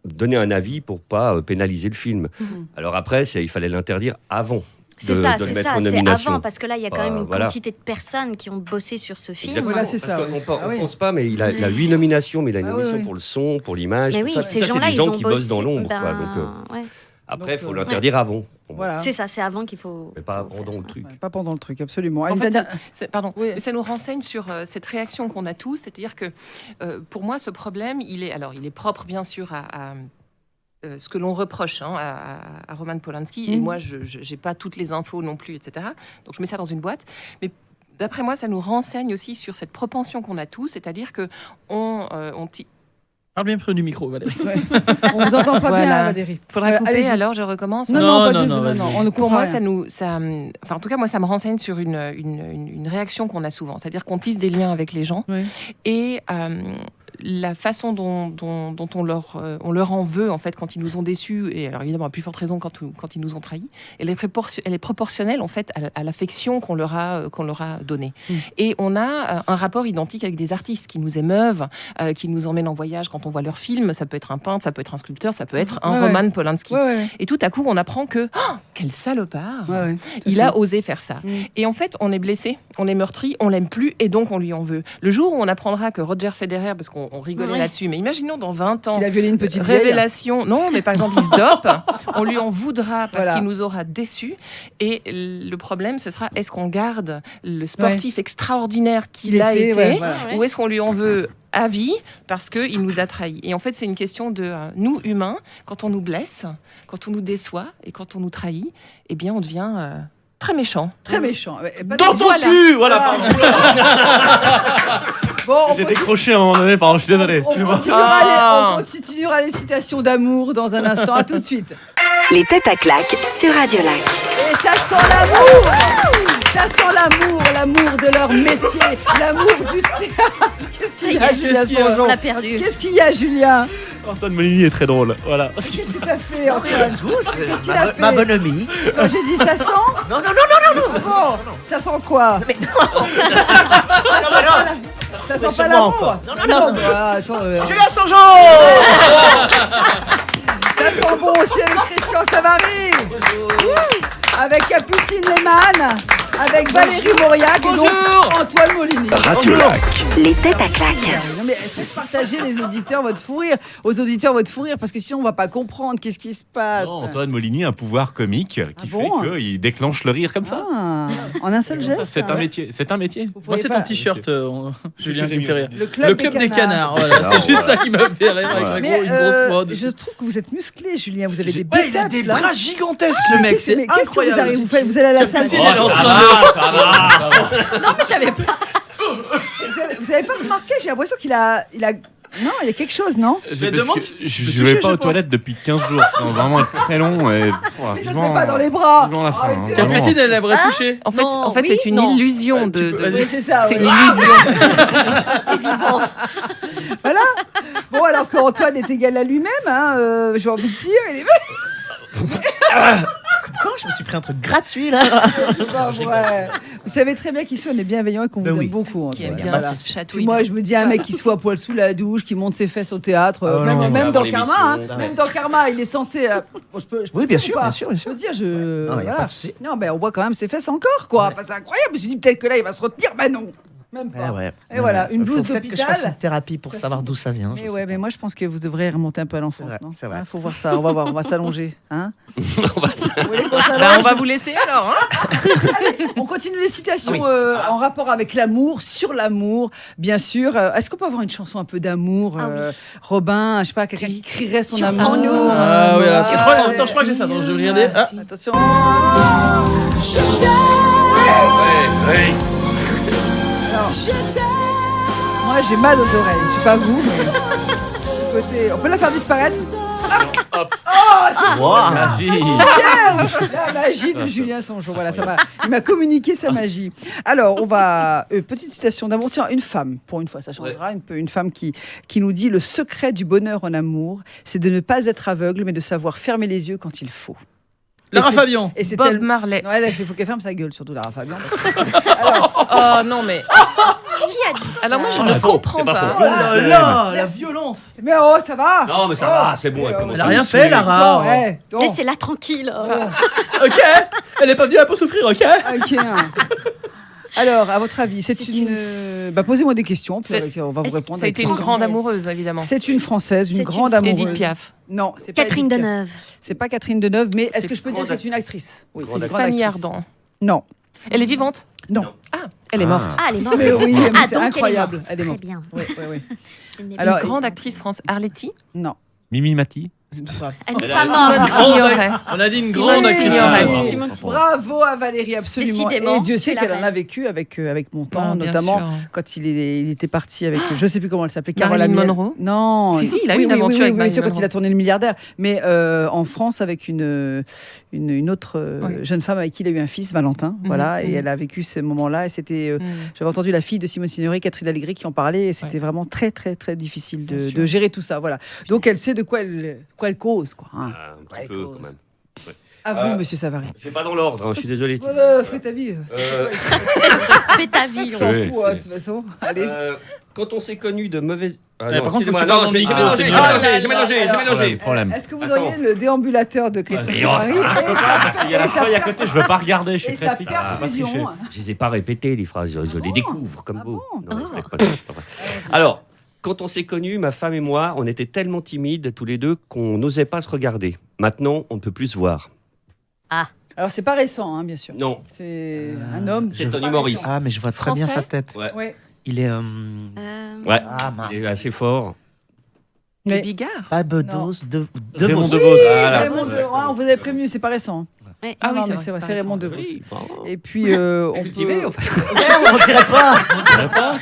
donner un avis pour pas pénaliser le film. Mhm. Alors après, il fallait l'interdire avant. C'est de ça, le c'est mettre ça, en c'est nomination. avant, parce que là, il y a quand même une Voilà. quantité de personnes qui ont bossé sur ce film. Exactement. Voilà, c'est Parce ça, qu'on oui. on Ah oui. pense pas, mais il a 8 nominations, mais il a une Ah oui, nomination oui. pour le son, pour l'image. Mais tout oui, ça. ces Ça, gens-là, c'est des ils gens ont qui bossé. bossent dans l'ombre. Ben, quoi. Donc, ouais. après, il faut Donc, l'interdire avant. pour moi. Voilà. C'est ça, c'est avant qu'il faut. Mais pas faut faire. pendant le truc. Ouais, pas pendant le truc, absolument. En Une fait, dernière- pardon, Oui. mais ça nous renseigne sur cette réaction qu'on a tous, c'est-à-dire que pour moi, ce problème, il est propre bien sûr à ce que l'on reproche à Roman Polanski. Et moi, je n'ai pas toutes les infos non plus, etc. Donc je mets ça dans une boîte. Mais d'après moi, ça nous renseigne aussi sur cette propension qu'on a tous, c'est-à-dire que Parle bien près du micro, Valérie. On vous entend pas Voilà. bien, Valérie. Faudra couper, allez-y. alors je recommence. Non, Non, pas non, du non, tout, vas-y. on ne Pour comprend moi, rien. en tout cas, moi, ça me renseigne sur une réaction qu'on a souvent. C'est-à-dire qu'on tisse des liens avec les gens Oui. et la façon dont on leur en veut, en fait, quand ils nous ont déçus, et alors évidemment, à plus forte raison quand ils nous ont trahis, elle est proportionnelle, en fait, à l'affection qu'on leur a donnée. Et on a un rapport identique avec des artistes qui nous émeuvent, qui nous emmènent en voyage quand on voit leurs films. Ça peut être un peintre, ça peut être un sculpteur, ça peut être un Ouais, Roman Polanski. Ouais. Et tout à coup, on apprend que quel salopard, Ouais, c'est il ça. a osé faire ça. Et en fait, on est blessé, on est meurtri, on l'aime plus, et donc on lui en veut. Le jour où on apprendra que Roger Federer, parce qu'on on rigolait là-dessus. Mais imaginons dans 20 ans. Il a violé une petite révélation. Non, mais par exemple, il se dope. On lui en voudra parce qu'il nous aura déçus. Et le problème, ce sera est-ce qu'on garde le sportif extraordinaire qu'il a été ou est-ce qu'on lui en veut à vie parce qu'il nous a trahis. Et en fait, c'est une question de nous, humains, quand on nous blesse, quand on nous déçoit et quand on nous trahit, eh bien, on devient très méchant. Très méchant. Dans ton cul. Voilà. Bon, j'ai décroché à un moment donné, pardon, je suis désolé. On continuera les citations d'amour dans un instant. À tout de suite. Les têtes à claques sur Radiolac. Et ça sent l'amour. Ça sent l'amour de leur métier, l'amour du théâtre. Qu'est-ce qu'il y a, Julien Sangeon ? On l'a perdu. Qu'est-ce qu'il y a, Julien ? Antoine Molini est très drôle. Voilà. Qu'est-ce que t'as fait, Antoine ? Qu'est-ce qu'il a fait ? Ma bonhomie. Quand j'ai dit ça sent ? Non. Bon, ça sent quoi ? Mais non. Ça sent pas l'amour. Non. Julien Sangeon. Ça sent bon aussi avec Christian Savary. Avec Capucine Lehmann, avec Valérie Mauriac et donc Antoine Molini. Radiolac. Les têtes à claques. Non mais faites partager aux auditeurs votre fou rire, parce que sinon on va pas comprendre qu'est-ce qui se passe. Non, Antoine Molini a un pouvoir comique qui fait qu'il déclenche le rire comme ça. En un seul geste. C'est un métier. C'est un métier. Moi, c'est ton t-shirt, Julien, qui me fait rire. Le club des canards. Voilà, c'est juste ça qui m'a fait rire avec une grosse mode. Je trouve que vous êtes musclé, Julien. Vous avez des biceps. biceps. Il a des bras gigantesques, le mec. C'est incroyable. Vous allez à la salle. Ça va. Non, mais j'avais pas. Vous avez pas remarqué ? J'ai l'impression qu'il a. Non, il y a quelque chose, non ? Je vais pas aux toilettes depuis 15 jours. C'est vraiment très long. Et, mais ça se met pas dans les bras. Capucine, elle aimerait toucher. En fait, c'est une illusion de. Oui, c'est ça. C'est une illusion. C'est vivant. Voilà. Bon, alors qu'Antoine est égal à lui-même, j'ai envie de dire, il est. Quand je me suis pris un truc gratuit là. Ouais. Vous savez très bien qu'ici on est bienveillant et qu'on vous aime beaucoup. Qui aime bien chatouille. Moi je me dis un mec qui se fout à poil sous la douche, qui monte ses fesses au théâtre, même dans Karma, même dans Karma, il est censé. Oui, bien sûr. Je veux dire, Non, y a pas de souci. Non, on voit quand même ses fesses encore, quoi. Enfin, c'est incroyable. Je me suis dit peut-être que là il va se retenir, non. Même pas. Et voilà, une blouse d'hôpital. Que je fasse une thérapie pour savoir d'où ça vient. Mais moi je pense que vous devrez remonter un peu à l'enfance, non ? C'est vrai. Faut voir ça. On va voir. On va s'allonger, hein ? On va vous laisser alors. Allez, on continue les citations en rapport avec l'amour, sur l'amour, bien sûr. Est-ce qu'on peut avoir une chanson un peu d'amour, Robin, je sais pas, quelqu'un qui crierait son amour. Ah oui, là, je crois que j'ai ça. Donc je vais regarder. Attention. Moi j'ai mal aux oreilles, je sais pas vous, mais côté... On peut la faire disparaître. La magie de Julien Sangeon, voilà, ça va. Il m'a communiqué sa magie. Alors, on va... petite citation d'amour. Tiens, une femme, pour une fois, ça changera. Une femme qui nous dit « Le secret du bonheur en amour, c'est de ne pas être aveugle, mais de savoir fermer les yeux quand il faut. » Lara Fabian. Et c'est Bob Marley. Non, il faut qu'elle ferme sa gueule, surtout Lara Fabian. Oh non, mais... Qui a dit ça ? Alors moi, je ne comprends pas. Oh là là, la violence. Mais ça va. Non, mais ça va, c'est bon. Elle a rien fait, Lara. Laissez-la tranquille. Ok. Elle est pas venue là pour souffrir, ok. Alors, à votre avis, c'est une... posez-moi des questions, puis on va vous répondre. Ça a été une grande amoureuse, évidemment. C'est une Française, une grande amoureuse. Edith Piaf. Non, c'est pas Catherine Deneuve. C'est pas Catherine Deneuve, mais est-ce que je peux dire que c'est une actrice ? Oui, c'est une grande Fanny actrice. Ardant. Non. Elle est vivante ? Non. Ah, elle est morte. Ah, elle est morte. Mais oui, c'est donc incroyable. Elle est morte. Très bien. Oui. Alors, une grande actrice France, Arletty ? Non. Mimi Mati. Elle n'est pas morte. On a dit une grande actrice. Bravo à Valérie, absolument. Décidément, Et Dieu sait tu qu'elle l'as en a vécu avec Montand, bien notamment sûr. quand il était parti avec, je ne sais plus comment elle s'appelait, Marilyn Caroline Monroe. Non. Si, il a eu une aventure avec Marilyn sûr, quand Monroe. il a tourné Le Milliardaire. Mais en France, avec une autre jeune femme avec qui il a eu un fils, Valentin. Voilà, et elle a vécu ce moment-là. Et c'était, j'avais entendu la fille de Simone Signoret, Catherine Allegri, qui en parlait. Et c'était vraiment très, très, très difficile de gérer tout ça. Voilà. Donc elle sait de quoi elle cause, quoi. Un petit peu, quand même. Ouais. À vous, monsieur Savary. C'est pas dans l'ordre, je suis désolé. Fais ta vie. Fais ta vie. On s'en fout, de toute façon. Allez. Quand on s'est connu de mauvaises... Par contre, faut que tu non, parles j'ai dans le micro, j'ai mélangé. Problème. Est-ce que vous auriez le déambulateur de Christian Savary Je peux pas, parce qu'il y a la feuille à côté, je veux pas regarder, je suis et sa très perfusion. Je les ai pas répétées, les phrases, je les découvre comme vous. Bon Non, c'est pas vrai. Alors, Quand on s'est connus, ma femme et moi, on était tellement timides tous les deux qu'on n'osait pas se regarder. Maintenant, on ne peut plus se voir. Ah. Alors, c'est pas récent, hein, bien sûr. Non. C'est un homme. C'est un humoriste. Ah, mais je vois très bien Français sa tête. Ouais. Il est. Ouais. Ah, Il est assez fort. Le Mais- Bigard. Pas Bedos, de Raymond Vos. DeVos. Raymond DeVos, on vous avait prévenu, c'est pas récent. Ouais. Ah oui, Non, c'est mais vrai, c'est vrai, pas c'est Raymond récent. DeVos. Oui, bravo. Et puis, on Cultivé, peut... en fait. On dirait pas.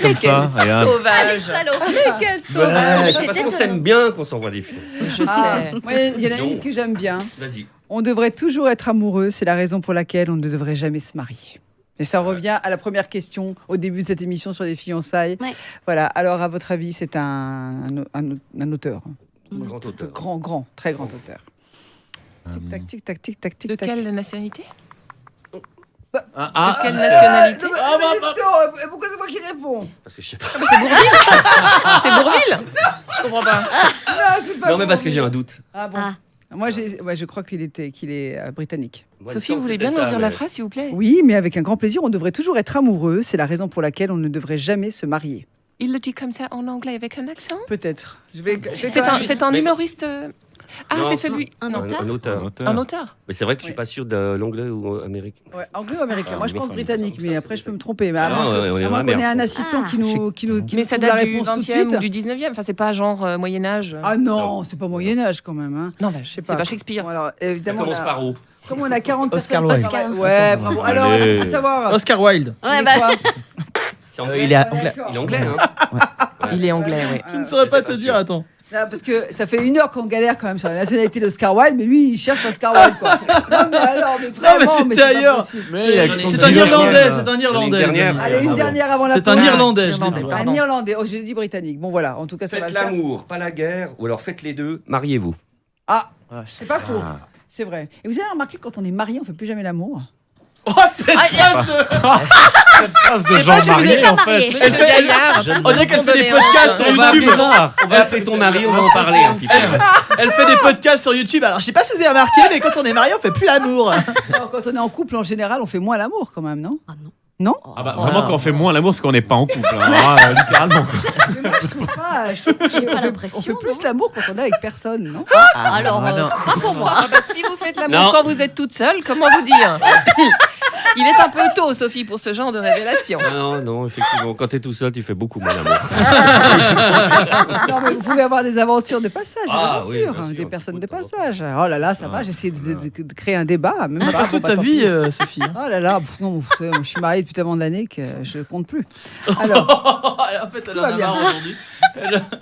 Comme ça. regarde. Sauvage. Salaud. Quel Ouais, sauvage. c'est parce qu'on s'aime bien qu'on s'envoie des films. Je Ah, sais. ouais, il y en a Non. une que j'aime bien. Vas-y. On devrait toujours être amoureux, c'est la raison pour laquelle on ne devrait jamais se marier. Et ça revient à la première question au début de cette émission sur les fiançailles. Ouais. Voilà, alors à votre avis, c'est un auteur. Grand auteur. Grand, très grand auteur. Tic-tac, tic-tac, tic-tac, De tic-tac. quelle nationalité? Ah, De quelle nationalité? Pourquoi c'est moi qui réponds? Parce que je sais pas. C'est Bourvil? Je comprends pas. Non, mais parce que j'ai un doute. Ah bon. Ah. Moi, je crois qu'il est britannique. Moi, Sophie, il vous me voulez semble que bien nous c'était ça, redire la mais- phrase, s'il vous plaît? Oui, mais avec un grand plaisir, on devrait toujours être amoureux. C'est la raison pour laquelle on ne devrait jamais se marier. Il le dit comme ça en anglais avec un accent? Peut-être. C'est un Mais- humoriste. Ah, Non, c'est celui. Un non. auteur. Un auteur. Un auteur. Mais c'est vrai que je suis pas sûr de l'anglais ou américain. Ouais, anglais ou américain? Moi, je pense anglophone, britannique, ça, mais ça, après, c'est je peux me tromper. Mais Ah, avant ouais, on est avant dans la qu'on ait merde. un assistant qui nous Mais ça trouve la date du réponse tout de 20e ou suite. du 19e. Enfin, c'est pas genre Moyen-Âge. Ah non, c'est pas Moyen-Âge quand même. Hein. Non, bah, Je sais c'est pas Shakespeare. Bon, alors, Ça évidemment, commence par O. comme on a 40 Oscar personnes. Wilde. Ouais, bravo. Alors, Allez. on peut savoir. Oscar Wilde. il Ouais, est bah. quoi C'est anglais. Il est Ouais, anglais. d'accord. Il est anglais, hein. Il est anglais, oui. Je ne saurais pas J'étais te pas dire, sûr. attends. Là, parce que ça fait 1 heure qu'on galère quand même sur la nationalité d'Oscar Wilde, mais lui, il cherche Oscar Wilde, quoi. Non, mais alors, mais vraiment, j'étais mais c'est pas ailleurs. possible. Mais avec son C'est un petit Irlandais, accent, c'est un Irlandais. J'en ai une les amis. dernière. Allez, une Ah bon. dernière avant la C'est un pause. Irlandais, je l'ai Irlandais, dit. pardon. Un Irlandais. Oh, j'ai dit britannique. Bon, voilà. En tout cas, ça va Faites le faire. l'amour, pas la guerre, ou alors faites les deux, mariez-vous. Ah, c'est pas faux. C'est vrai. Et vous avez remarqué que quand on est marié, on fait plus jamais l'amour. Oh, cette phrase de. Cette phrase de Jean Marié, en fait. Elle fait, on dirait qu'elle fait des podcasts sur YouTube. On va appeler ton mari, on va en parler un petit peu. Elle fait des podcasts sur YouTube. Alors, je sais pas si vous avez remarqué, mais quand on est marié, on fait plus l'amour. Alors, quand on est en couple, en général, on fait moins l'amour quand même, non? Ah non. Non? Ah bah, vraiment, quand on fait moins l'amour, c'est qu'on n'est pas en couple. Hein. Ah, littéralement. Mais moi, je trouve pas. Je trouve J'ai pas qu'on fait l'impression, plus non l'amour quand on est avec personne, non? Alors, pas pour moi. Ah bah, si vous faites l'amour Non. quand vous êtes toute seule, comment vous dire? Il est un peu tôt, Sophie, pour ce genre de révélation. Non, non, effectivement, quand t'es tout seul, tu fais beaucoup moins l'amour. Non, mais vous pouvez avoir des aventures de passage, Ah, des oui, aventures, bien sûr, des tu personnes peux de de temps en passage. Oh là là, ça va, j'essaie de créer un débat. Même Un pas, perso bon, de ta tant vie, pis. Sophie. hein. Oh là là, non, vous savez, moi, je suis mariée depuis tellement d'années que je compte plus. Alors, En fait, elle Tout en va a bien. marre aujourd'hui.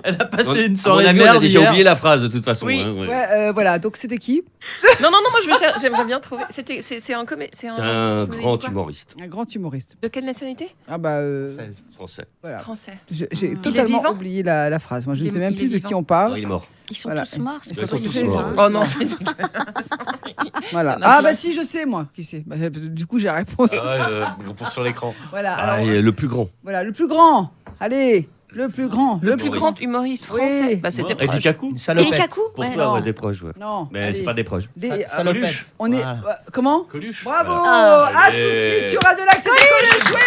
Elle a passé une À mon soirée de avis, on a merde déjà hier. oublié la phrase de toute façon. Oui. hein, ouais. ouais, voilà, donc c'était qui? Non, moi j'aimerais bien trouver. C'est un comédien. C'est un vous avez grand dit quoi? humoriste. Un grand humoriste. De quelle nationalité? Ah bah, Français. voilà. Français. J'ai est totalement vivant oublié la phrase. Moi, je ne Il sais est- même il est plus de vivant. qui on Non, parle. il est mort. Ils sont Voilà. tous morts. Ils C'est sont pas tous possible. morts. hein. Oh non. Voilà. Il y en a Ah plein. bah si, je sais moi qui c'est. Bah, du coup, j'ai la réponse. Ah ouais, on pense sur l'écran. Voilà. Ah, Alors, et le plus grand. voilà, le plus grand. Allez, le plus grand. Le plus grand humoriste français. Oui. Bah, c'était Eddie proche. Kakou. Une Et salopette. Kakou Pour ouais. toi, non. ouais, des proches. Ouais. Non. Mais allez. c'est pas des proches. Salopette. On est. Voilà. Comment? Coluche. Bravo. Voilà. À tout de suite sur Radio Lac. C'est Coluche, oui.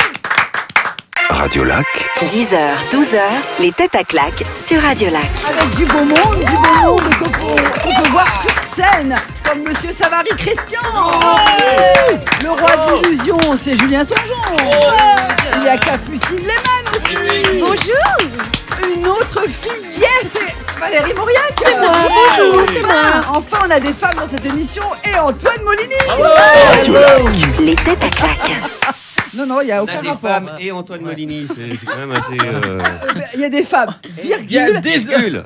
Radio Lac. 10h, 12h, les têtes à claques sur Radio Lac. Avec du beau monde qu'on peut voir sur scène, comme Monsieur Savary Christian. Le roi d'illusion, c'est Julien Songeon. Il y a Capucine Lehmann aussi. Bonjour. Une autre fille, yes, c'est Valérie Mauriac. C'est moi, bonjour, c'est moi. Enfin, on a des femmes dans cette émission et Antoine Molini. Radio Lac. Les têtes à claques. Non, il n'y a On a aucun des rapport. femmes et Antoine Molini. C'est quand même assez. Il y a des femmes, Il y a virgule, des hommes. Nul.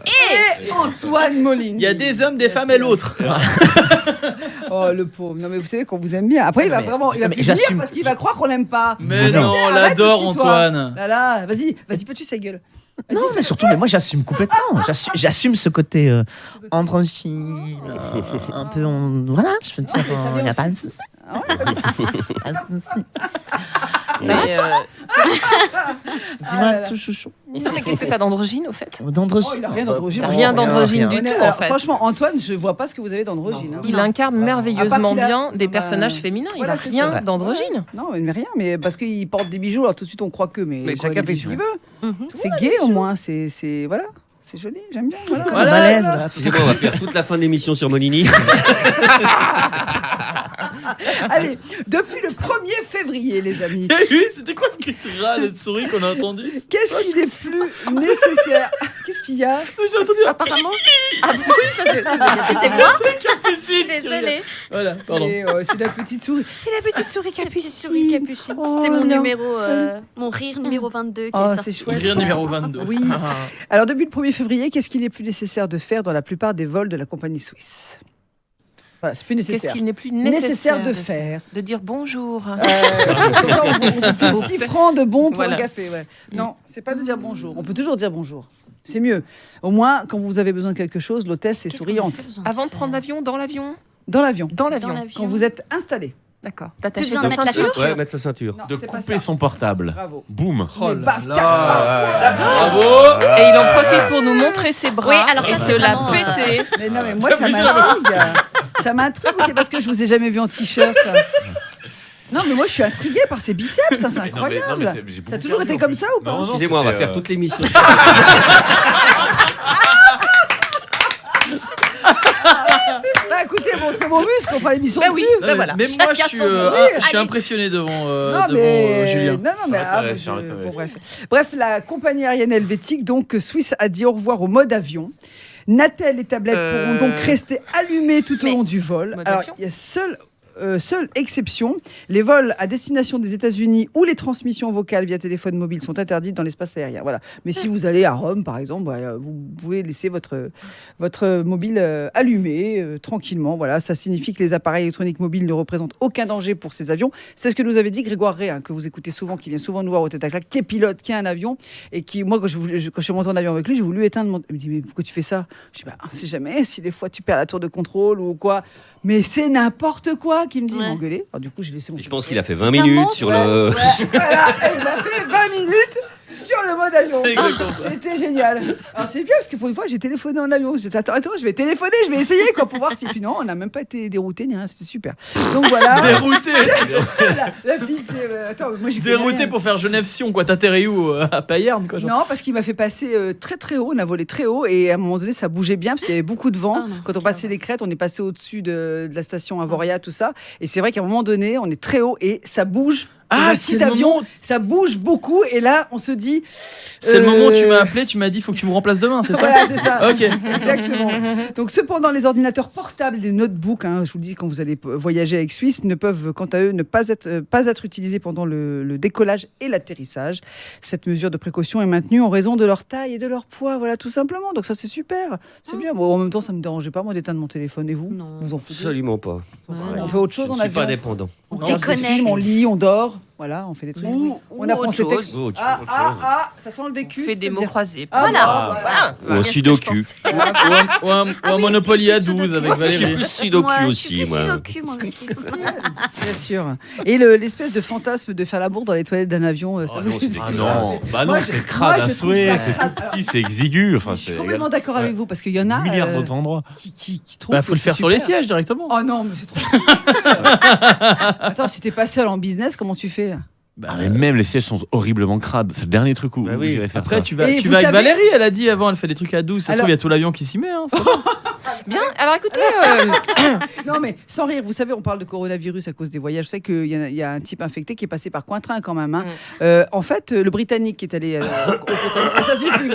et Antoine Molini. Il y a des hommes, des femmes et l'autre. Oh, le pauvre. Non, mais vous savez qu'on vous aime bien. Après, il va Mais- vraiment. Il va mais venir j'assume. parce qu'il va croire qu'on l'aime pas. Mais non, on Arrête l'adore, aussi, toi. Antoine. Là, vas-y, peux-tu sa gueule? Non, mais surtout, mais moi j'assume complètement. J'assume ce côté androgyne, un peu. Voilà, je veux dire, il n'y a pas de souci. Ah ouais, Pas de souci. Mais, Dis-moi là là. tout chouchou. Non, mais qu'est-ce que t'as d'androgyne, au fait? D'androgyne. Oh, il a rien d'androgyne. T'as rien d'androgyne du tout, en fait. Franchement, Antoine, je vois pas ce que vous avez d'androgyne. Il incarne merveilleusement À part qu'il a- bien des Ah bah, personnages féminins. Il voilà, a c'est rien ça. d'androgyne. Non, mais rien, mais parce qu'il porte des bijoux, alors tout de suite on croit que, mais Mais chacun quoi, des fait ce qu'il bijoux veut. C'est gay au moins, c'est voilà, c'est joli, j'aime bien. Voilà. Voilà, balèze, là. Excusez-moi, on va faire toute la fin de l'émission sur Molini. Allez, depuis le 1er février, les amis, Oui, c'était quoi ce cri de râle et de souris qu'on a entendu? qu'est-ce qui n'est plus nécessaire? Qu'est-ce qu'il y a? J'ai entendu Apparemment. Ah oui, c'est moi. Désolée. Voilà, pardon. Et, c'est la petite souris. C'est la petite souris capucine. Souris capucine. Oh, C'était mon non. numéro, mon rire numéro 22 qui Oh, est c'est sorti. chouette. Rire numéro 22. Oui. Alors, depuis le 1er février, qu'est-ce qu'il n'est plus nécessaire de faire dans la plupart des vols de la compagnie suisse? Voilà, c'est plus nécessaire. Qu'est-ce qu'il n'est plus nécessaire nécessaire de faire? De dire bonjour. Comme ça, on vous fait 6 francs de bon pour Voilà. le café. Ouais. Non, c'est pas de dire bonjour. On peut toujours dire bonjour. C'est mieux. Au moins, quand vous avez besoin de quelque chose, l'hôtesse est Qu'est-ce qu'on souriante. a besoin Avant de prendre l'avion, dans l'avion? Dans l'avion. Dans l'avion. Dans l'avion. Quand vous êtes installé. D'accord. Plus T'attaches besoin sa de mettre la ceinture? ceinture. Ouais, mettre sa ceinture. Non, De c'est pas couper ça. son portable. Bravo. Boum. Oh Mais là baf, là. bravo. Bravo. Et il en profite pour nous montrer ses bras Oui, alors ça, et c'est se la vraiment, péter. Mais non, mais moi, ça m'intrigue. Ça m'intrigue, ou c'est parce que je vous ai jamais vu en t-shirt? Non, mais moi, je suis intriguée par ses biceps, ça, c'est incroyable. Ça a toujours été comme ça ou pas? Excusez-moi, on va faire toute l'émission. Bah écoutez, montrez vos muscles, on fera l'émission Bah dessus. oui, bah voilà. Même moi, Chacun je suis, son tour. je suis Allez. impressionné devant, Non, devant mais... Julien. Non, mais Arrête, je- arrête, bon, bref, la compagnie aérienne helvétique, donc Suisse, a dit au revoir au mode avion. Natel et tablettes pourront donc rester allumées tout au long du vol. Mode Alors, avion il y a seule exception, les vols à destination des États-Unis où les transmissions vocales via téléphone mobile sont interdites dans l'espace aérien. Voilà. Mais si vous allez à Rome, par exemple, vous pouvez laisser votre mobile allumé tranquillement. Voilà, ça signifie que les appareils électroniques mobiles ne représentent aucun danger pour ces avions. C'est ce que nous avait dit Grégoire Rey, que vous écoutez souvent, qui vient souvent nous voir au Tête à Claque, qui est pilote, qui a un avion et qui, moi, quand je suis monté en avion avec lui, j'ai voulu éteindre mon. Il me dit mais pourquoi tu fais ça? Je dis on sait jamais si des fois tu perds la tour de contrôle ou quoi. Mais c'est n'importe quoi qu'il me dit, m'engueuler. Alors du coup, j'ai laissé mon. Je pense qu'il a fait 20 minutes sur le. Voilà, il a fait 20 minutes sur le mode avion. C'est exactement ça. C'était génial. Alors c'est bien parce que pour une fois, j'ai téléphoné en avion. J'ai dit attends, je vais téléphoner, je vais essayer quoi pour voir si. Puis non, on n'a même pas été dérouté ni rien. C'était super. Donc voilà. Dérouté. La fille, c'est. Attends, moi j'ai. Dérouté pour faire Genève-Sion, quoi. T'atterris où? À Payerne, quoi. Genre. Non, parce qu'il m'a fait passer très très haut. On a volé très haut et à un moment donné, ça bougeait bien parce qu'il y avait beaucoup de vent. Quand on passait les crêtes, on est passé au-dessus de la station Avoria, tout ça. Et c'est vrai qu'à un moment donné, on est très haut et ça bouge. Ah, un c'est petit le avion, moment- ça bouge beaucoup. Et là, on se dit. C'est le moment où tu m'as appelé, tu m'as dit faut que tu me remplaces demain, c'est ça? Voilà, c'est ça. Ok. Exactement. Donc, cependant, les ordinateurs portables, les notebooks, je vous le dis, quand vous allez voyager avec Suisse, ne peuvent, quant à eux, ne pas être utilisés pendant le décollage et l'atterrissage. Cette mesure de précaution est maintenue en raison de leur taille et de leur poids, voilà, tout simplement. Donc, ça, c'est super. C'est bien. Bon, en même temps, ça ne me dérangeait pas, moi, d'éteindre mon téléphone. Et vous? Vous en foutez? Absolument pas. On fait autre chose Je en ne suis avion. pas dépendant. On regarde des films, on lit, on dort. Voilà, on fait des trucs. On apprend ses textes. Autre chose. Ça sent le vécu. Fait des mots croisés. Voilà. Ou un sudoku. Ou un Monopoly à 12 avec Moi, je suis Valérie. plus sudoku aussi, moi. moi aussi. Bien sûr. Et l'espèce de fantasme de faire l'amour dans les toilettes d'un avion, ça vous Ah non, bah non, Moi, c'est je- crade moi, à je trouve souhait, ça c'est crade. tout petit, c'est exigu. Enfin, Je suis c'est complètement d'accord avec vous parce qu'il y en a milliards d'autres endroits. qui trouvent. Bah, faut que le faire c'est sur les super. sièges directement. Oh non, mais c'est trop. Attends, si t'es pas seul en business, comment tu fais? Ah, mais même les sièges sont horriblement crades. C'est le dernier truc où, Bah où oui. j'irais faire Après, ça. tu vas Et avec vous savez- Valérie, elle a dit avant, elle fait des trucs à 12. Ça se Alors- trouve, il y a tout l'avion qui s'y met. Hein, c'est pas grave. Bien, alors écoutez, Non, mais sans rire, vous savez, on parle de coronavirus à cause des voyages. Je sais qu'il y a un type infecté qui est passé par Cointrin quand même. En fait, le Britannique qui est allé. Ça suffit, vous.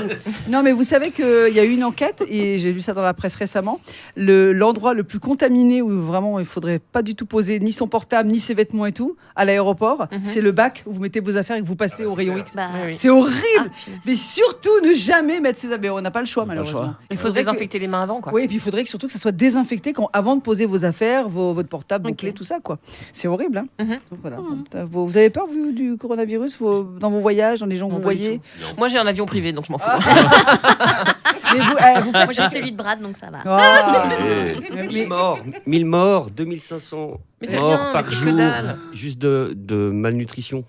Non, mais vous savez qu'il y a eu une enquête, et j'ai lu ça dans la presse récemment. L'endroit le plus contaminé où vraiment il faudrait pas du tout poser ni son portable, ni ses vêtements et tout, à l'aéroport, c'est le bac où vous mettez vos affaires et que vous passez au rayon X. Bah, oui. C'est horrible! Mais surtout, ne jamais mettre ses affaires. On n'a pas le choix, malheureusement. il faut se faudrait que- désinfecter les mains avant, quoi. Oui, et puis il faudrait que, surtout que ça soit désinfecté avant de poser vos affaires, votre portable, vos clés, tout ça, quoi. C'est horrible, hein. Donc, voilà. Vous avez peur, vous, du coronavirus dans vos voyages, dans les gens que vous pas du voyez? Moi, j'ai un avion privé, donc je m'en fous. Mais vous faites- Moi, j'ai celui de Brad, donc ça va. Ah. Eh, 1000 morts, 2500 Mais c'est morts rien, par mais c'est que jour, dalle. juste de malnutrition.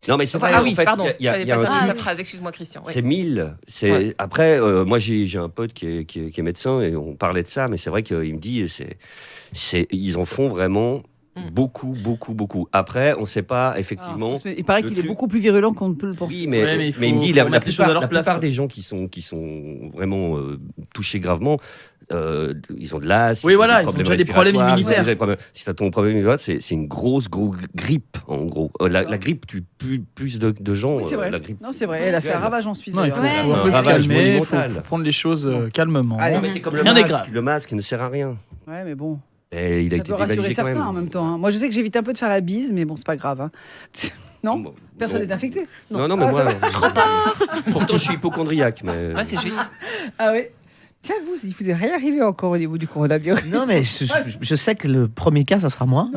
Non, mais c'est vrai, Ah oui, en fait, pardon. il y a un la truc. phrase, excuse-moi, Christian. Oui. C'est 1000. Ouais. Après, moi, j'ai un pote qui est médecin et on parlait de ça, mais c'est vrai qu'il me dit, ils en font vraiment beaucoup. Après, on ne sait pas, effectivement. Il paraît qu'il est beaucoup plus virulent qu'on ne peut le penser. Oui, mais il me dit, la plupart des gens qui sont vraiment touchés gravement, ils ont de l'asthme. Oui, voilà, ils ont déjà des problèmes immunitaires. Si tu as ton problème immunitaire, c'est une grosse grippe, en gros. La grippe tue plus de gens. Oui, c'est vrai. La grippe. Non, c'est vrai. Elle a fait un ravage en Suisse. Non, il faut un peu se calmer, il faut prendre les choses calmement. Non, mais c'est comme Rien n'est grave. le masque ne sert à rien. Ouais, mais bon. Et il a Ça été peut rassurer dévalisé quand certains même. en même temps. Hein. Moi, je sais que j'évite un peu de faire la bise, mais bon, c'est pas grave. Hein. Non, personne n'est infecté. Non, mais moi, pourtant, je suis hypochondriaque. Mais... Ouais, c'est juste. Ah oui. Tiens, il vous est rien arrivé encore au niveau du coronavirus. Non, mais je sais que le premier cas, ça sera moi.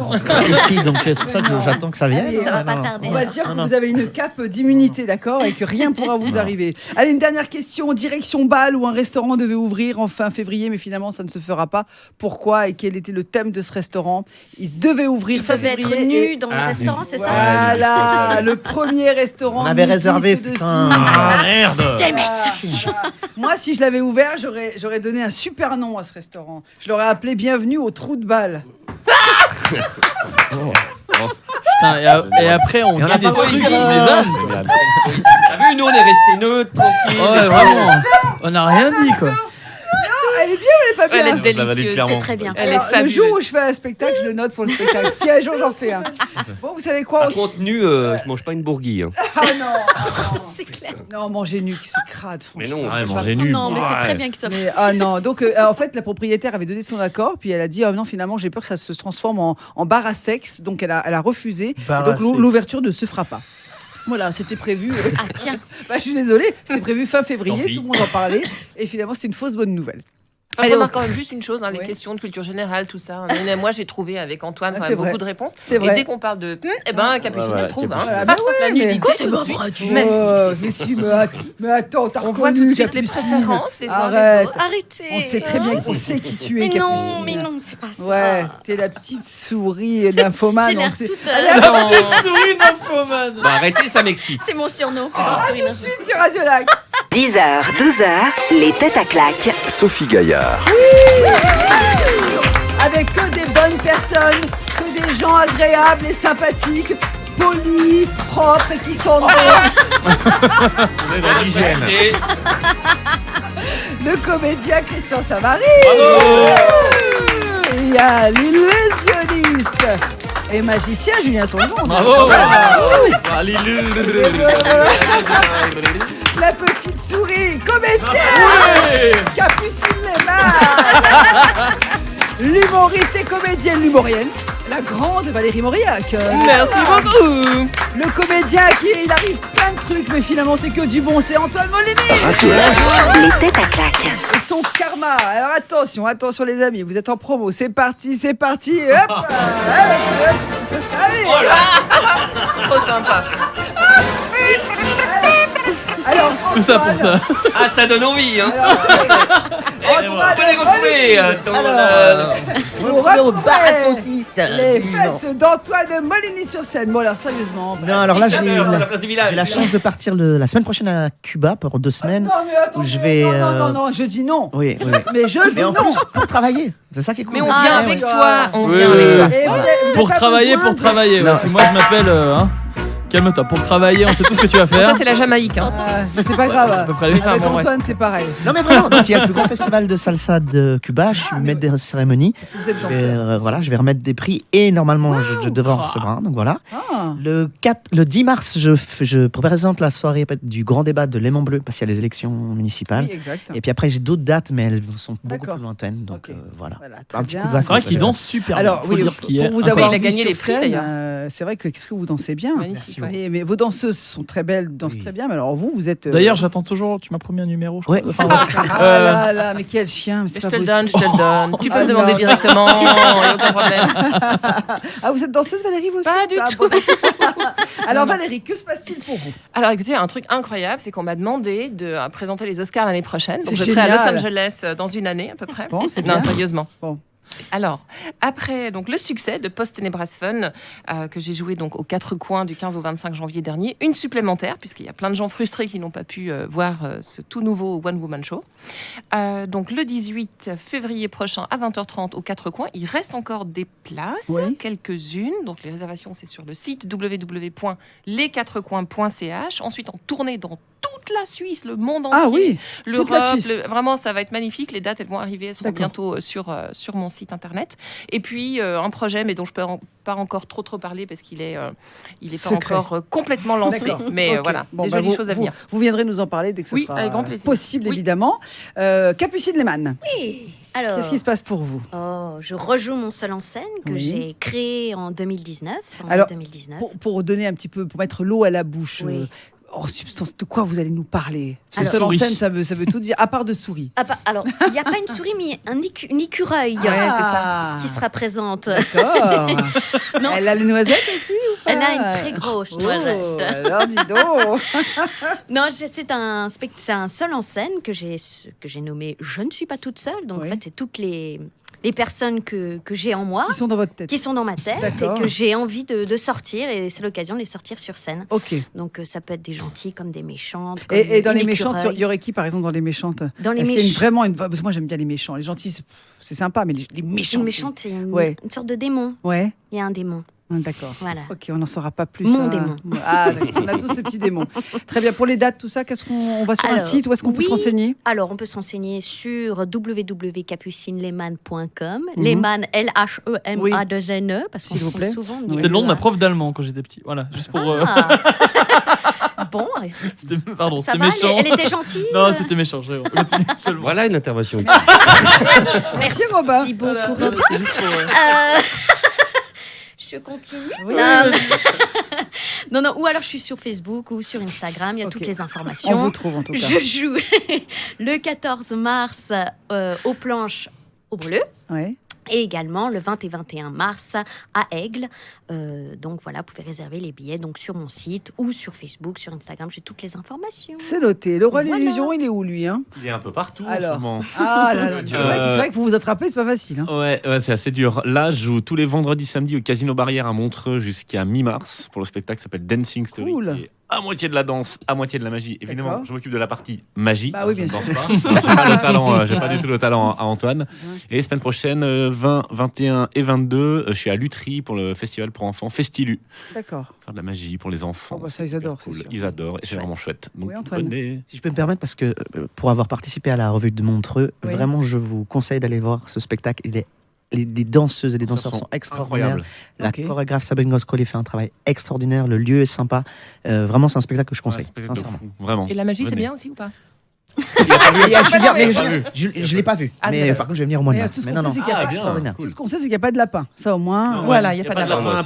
Ici, donc c'est pour ça que j'attends que ça vienne. Allez, Ça va pas tarder. On va dire que vous avez une cape d'immunité, d'accord, et que rien ne pourra vous arriver. Allez, une dernière question. Direction Bâle, où un restaurant devait ouvrir en fin février, mais finalement, ça ne se fera pas. Pourquoi et quel était le thème de ce restaurant? Il devait ouvrir fin devait février. être nu dans le restaurant, c'est ça? Voilà, le premier restaurant. On avait réservé, nudiste de putain. Suisse. Ah merde. Damn it. Moi, si je l'avais ouvert, j'aurais donné un super nom à ce restaurant. Je l'aurais appelé Bienvenue au Trou de Balle. Putain, et après, on dit des trucs qui les vannes. T'as vu, nous, on est restés neutres, tranquilles. Ouais, vraiment. On n'a rien dit, quoi. Elle est bien ou elle est pas bien? Elle est Je la valide délicieuse. clairement. C'est très bien. Elle est Alors, le fabuleuse. jour où je fais un spectacle, je le note pour le spectacle. Si un jour j'en fais un. Bon, vous savez quoi? Par contre, nu, je mange pas une bourguille. Hein. Ah non. C'est clair. Non, manger nu, c'est crade, Mais franchement. non, Ouais, manger nu. Non, mais c'est Ouais. très bien qu'il soit Mais, ah non, donc en fait la propriétaire avait donné son accord, puis elle a dit non, finalement j'ai peur que ça se transforme en bar à sexe, donc elle a refusé. Bar Donc à sexe. l'ouverture ne se fera pas. Voilà, c'était prévu. Ah tiens. Bah, je suis désolée, c'était prévu fin Tant février, pis. tout le monde en parlait, et finalement c'est une fausse bonne nouvelle. Je Allez, remarque quand même juste une chose, les Ouais. questions de culture générale, tout ça. Moi, j'ai trouvé avec Antoine Ah, quand c'est même vrai. beaucoup de réponses. C'est Et vrai. dès qu'on parle de Capucine, Ouais, elle trouve. Capucine. Voilà, bah ouais, La mais- nudité, tout de suite. Merci. Mais si, mais attends, t'as On voit reconnu tout de suite les Capucine. préférences des uns des Arrête. autres. Arrêtez. On sait très bien qu'on sait qui tu es, Mais non, Capucine. mais non, c'est pas ça. Ouais, t'es la petite souris nymphomane. J'ai l'air on sait- toute. Allez, La petite souris nymphomane. Bah, arrêtez, ça m'excite. C'est mon surnom. à Petite tout de souris. suite sur Radio Lac. 10h, 12h, les têtes à claques. Sophie Gaillard. Avec que des bonnes personnes, que des gens agréables et sympathiques, polis, propres et qui sont drôles. Vous êtes dans l'hygiène. Le comédien Christian Savary. Il y a l'illusionniste et magicien Julien Songeon. Bravo. La petite souris, comédienne Capucine Léman. L'humoriste et comédienne, l'humorienne, la grande Valérie Mauriac. Merci beaucoup. Le comédien il arrive plein de trucs, mais finalement c'est que du bon, c'est Antoine Molini. Radio Lac. Les têtes à claques. Et son karma. Alors attention les amis, vous êtes en promo, c'est parti. Et hop, allez. Trop sympa. Alors, Tout ça pour Antoine, ça. Ah, ça donne envie, hein. Antoine, Vous les retrouvez dans vous Retrouver au bar à retrouvez saucisses. les fesses d'Antoine Molini sur scène. Bon alors sérieusement. Non, alors là, j'ai 17 heures sur la place du village. la chance de partir la semaine prochaine à Cuba pour 2 semaines. Non mais attendez, je vais, non, je dis non. Oui, oui. Mais je dis Mais en non. plus, pour travailler. C'est ça qui est cool. Mais on Ah, vient ouais, avec ouais. toi. On Oui, vient oui, avec toi. oui. Et vous avez Pour pas travailler, besoin pour travailler. Non, ouais. Puis moi, je m'appelle. Calme-toi. Pour travailler, on sait tout ce que tu vas faire. Ça, c'est la Jamaïque. Hein. Mais c'est pas grave. à peu près. Oui, Avec bon, ouais. Antoine, c'est pareil. Non mais vraiment, donc il y a le plus grand festival de salsa de Cuba, je suis maître des cérémonies, Parce que vous êtes je vais, danseur. voilà, je vais remettre des prix et normalement je devrais en recevoir un, donc voilà. Ah. Le 10 mars, je présente la soirée du grand débat de Léman Bleu parce qu'il y a les élections municipales. Oui, exact. Et puis après j'ai d'autres dates mais elles sont beaucoup D'accord. plus lointaines, donc Ok. voilà. Voilà, très Un petit bien. coup de vacances. C'est vrai qu'il ça, danse super bien. Alors Faut oui, dire ce qui est. pour vous Incroyable. avoir Il a vu gagné sur les prix, scène, d'ailleurs. c'est vrai que qu'est-ce que vous dansez bien. Magnifique. Mais vos danseuses sont très belles, dansent Oui. très bien. Mais alors vous êtes. D'ailleurs, j'attends toujours. Tu m'as promis un numéro. Je crois. Ouais. Enfin, Ah là là, mais quel chien, mais c'est Je pas te le possible. donne. Tu peux Ah me demander non. directement. Il n'y a aucun problème. Ah, vous êtes danseuse, Valérie, vous aussi? Pas du Ah, tout. bon. Alors Valérie, que se passe-t-il pour vous? Alors écoutez, un truc incroyable, c'est qu'on m'a demandé de présenter les Oscars l'année prochaine. Donc C'est je serai à Los génial. Angeles dans une année à peu près. Bon, c'est Non, bien. sérieusement. Bon. Alors, après donc, le succès de Post Tenebras Fun, que j'ai joué donc, aux 4 coins du 15 au 25 janvier dernier, une supplémentaire, puisqu'il y a plein de gens frustrés qui n'ont pas pu voir ce tout nouveau One Woman Show. Donc, le 18 février prochain à 20h30 aux 4 coins, il reste encore des places, quelques-unes. Donc, les réservations, c'est sur le site www.lesquatrecoins.ch. Ensuite, en tournée dans toute la Suisse, le monde entier, l'Europe. Vraiment, ça va être magnifique. Les dates, elles vont arriver, elles seront bientôt sur mon site internet. Et puis, un projet, mais dont je ne peux pas encore trop parler parce qu'il est pas encore complètement lancé. Mais voilà, des jolies choses à venir. Vous viendrez nous en parler dès que ce sera avec grand plaisir. Possible, évidemment. Capucine Lehmann. Oui. Alors, qu'est-ce qui se passe pour vous? Je rejoue mon seul en scène que j'ai créé en 2019. Alors, pour donner un petit peu, pour mettre l'eau à la bouche. En substance, de quoi vous allez nous parler? Seul en scène, ça veut tout dire, à part de souris. Alors, il n'y a pas une souris, mais une écureuil c'est ça. qui sera présente. D'accord. Elle a les noisettes aussi ou pas? Elle a une très grosse noisette. Alors, dis donc. Non, c'est un seul en scène que j'ai nommé « Je ne suis pas toute seule ». Donc, en fait, c'est toutes les personnes que j'ai en moi. Qui sont dans votre tête. Qui sont dans ma tête. D'accord. Et que j'ai envie de sortir. Et c'est l'occasion de les sortir sur scène. Ok. Donc, ça peut être des gentils comme des méchantes. Et dans les méchantes, il y aurait qui, par exemple, dans les méchantes? Dans les méchantes. Parce que moi, j'aime bien les méchants. Les gentils, c'est sympa, mais les méchants. Une méchante, c'est une sorte de démon. Ouais. Il y a un démon. D'accord. Voilà. Ok, on n'en saura pas plus. Mon démon. Ah, on a tous ces petits démons. Très bien. Pour les dates, tout ça, on va sur un site? Où est-ce qu'on peut se renseigner? Alors, on peut se renseigner sur www.capucinelehmann.com. Lehmann, L-H-E-M-A-2-N-E. Parce qu'on se trompe souvent. C'était le nom de ma prof d'allemand quand j'étais petit. Voilà, juste pour. Bon. Pardon, ça c'était va, méchant. elle était gentille. Non, c'était méchant. Voilà une intervention. Merci Robin. Merci beaucoup, Robin. Je continue. Oui. Non, ou alors je suis sur Facebook ou sur Instagram, il y a toutes les informations. On vous trouve en tout cas. Je joue le 14 mars aux planches au Bleu. Ouais. Et également le 20 et 21 mars à Aigle. Donc voilà, vous pouvez réserver les billets donc, sur mon site ou sur Facebook, sur Instagram. J'ai toutes les informations. C'est noté. Le roi de l'illusion, il est où lui Il est un peu partout alors. en ce moment. Ah là là, c'est vrai que pour vous attraper, c'est pas facile. Ouais, c'est assez dur. Là, je joue tous les vendredis, samedis au Casino Barrière à Montreux jusqu'à mi-mars pour le spectacle qui s'appelle Dancing Story. Cool. Qui est à moitié de la danse, à moitié de la magie. Évidemment, je m'occupe de la partie magie. Bah oui, je ne bien danse sûr. pas. J'ai pas du tout le talent à Antoine. Et semaine prochaine, 20, 21 et 22, je suis à Lutry pour le festival pour enfants Festilu. D'accord. Faire de la magie pour les enfants. Ça, ils adorent. Cool. Ils adorent et c'est vraiment chouette. Donc, si je peux me permettre, parce que pour avoir participé à la revue de Montreux, vraiment, je vous conseille d'aller voir ce spectacle. Les danseuses et les danseurs sont extraordinaires. La chorégraphe Sabrine Goscoli fait un travail extraordinaire. Le lieu est sympa. Vraiment, c'est un spectacle que je conseille. Sincèrement. Vraiment. Et la magie, c'est bien aussi ou pas? Je l'ai pas vu. Mais par contre, je vais venir au mois de mars. Tout ce qu'on sait, c'est qu'il n'y a pas de lapin. Ça, au moins. Voilà, il n'y a pas de lapin.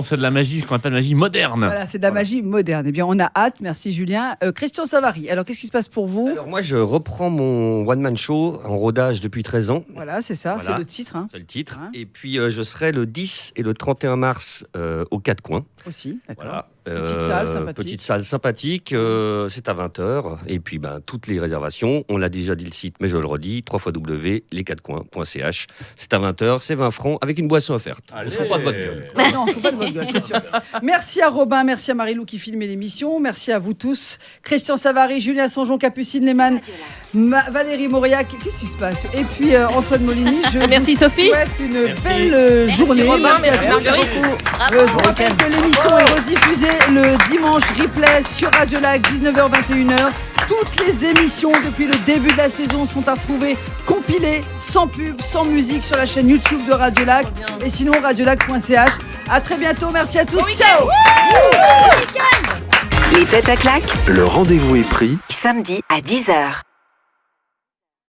C'est de la magie, ce qu'on appelle la magie moderne. Voilà, c'est de la magie moderne. Eh bien, on a hâte. Merci, Julien. Christian Savary, alors qu'est-ce qui se passe pour vous? Alors, moi, je reprends mon one-man show en rodage depuis 13 ans. Voilà, c'est ça, c'est le titre. C'est le titre. Et puis, je serai le 10 et le 31 mars aux 4 coins. Aussi, d'accord. Voilà. Petite salle sympathique. C'est à 20h. Et puis, toutes les réservations, on l'a déjà dit le site, mais je le redis, www.lesquatrecoins.ch. C'est à 20h, c'est 20 francs avec une boisson offerte. On ne fout pas de votre gueule. Non, on ne fout pas de votre gueule, c'est sûr. Merci à Robin, merci à Marie-Lou qui filmait l'émission, merci à vous tous. Christian Savary, Julien Songeon, Capucine Lehmann, Valérie Mauriac, qu'est-ce qui se passe? Et puis Antoine Molini, merci Sophie. Souhaite une belle journée. Merci beaucoup. Je vous rappelle que l'émission est rediffusée le dimanche, replay sur Radio Lac, 19h-21h. Toutes les émissions depuis le début de la saison sont à retrouver compilées, sans pub, sans musique, sur la chaîne YouTube de Radio Lac. Et sinon, radiolac.ch. À très bientôt, merci à tous. Ciao. Les têtes à claques. Le rendez-vous est pris. Samedi à 10h.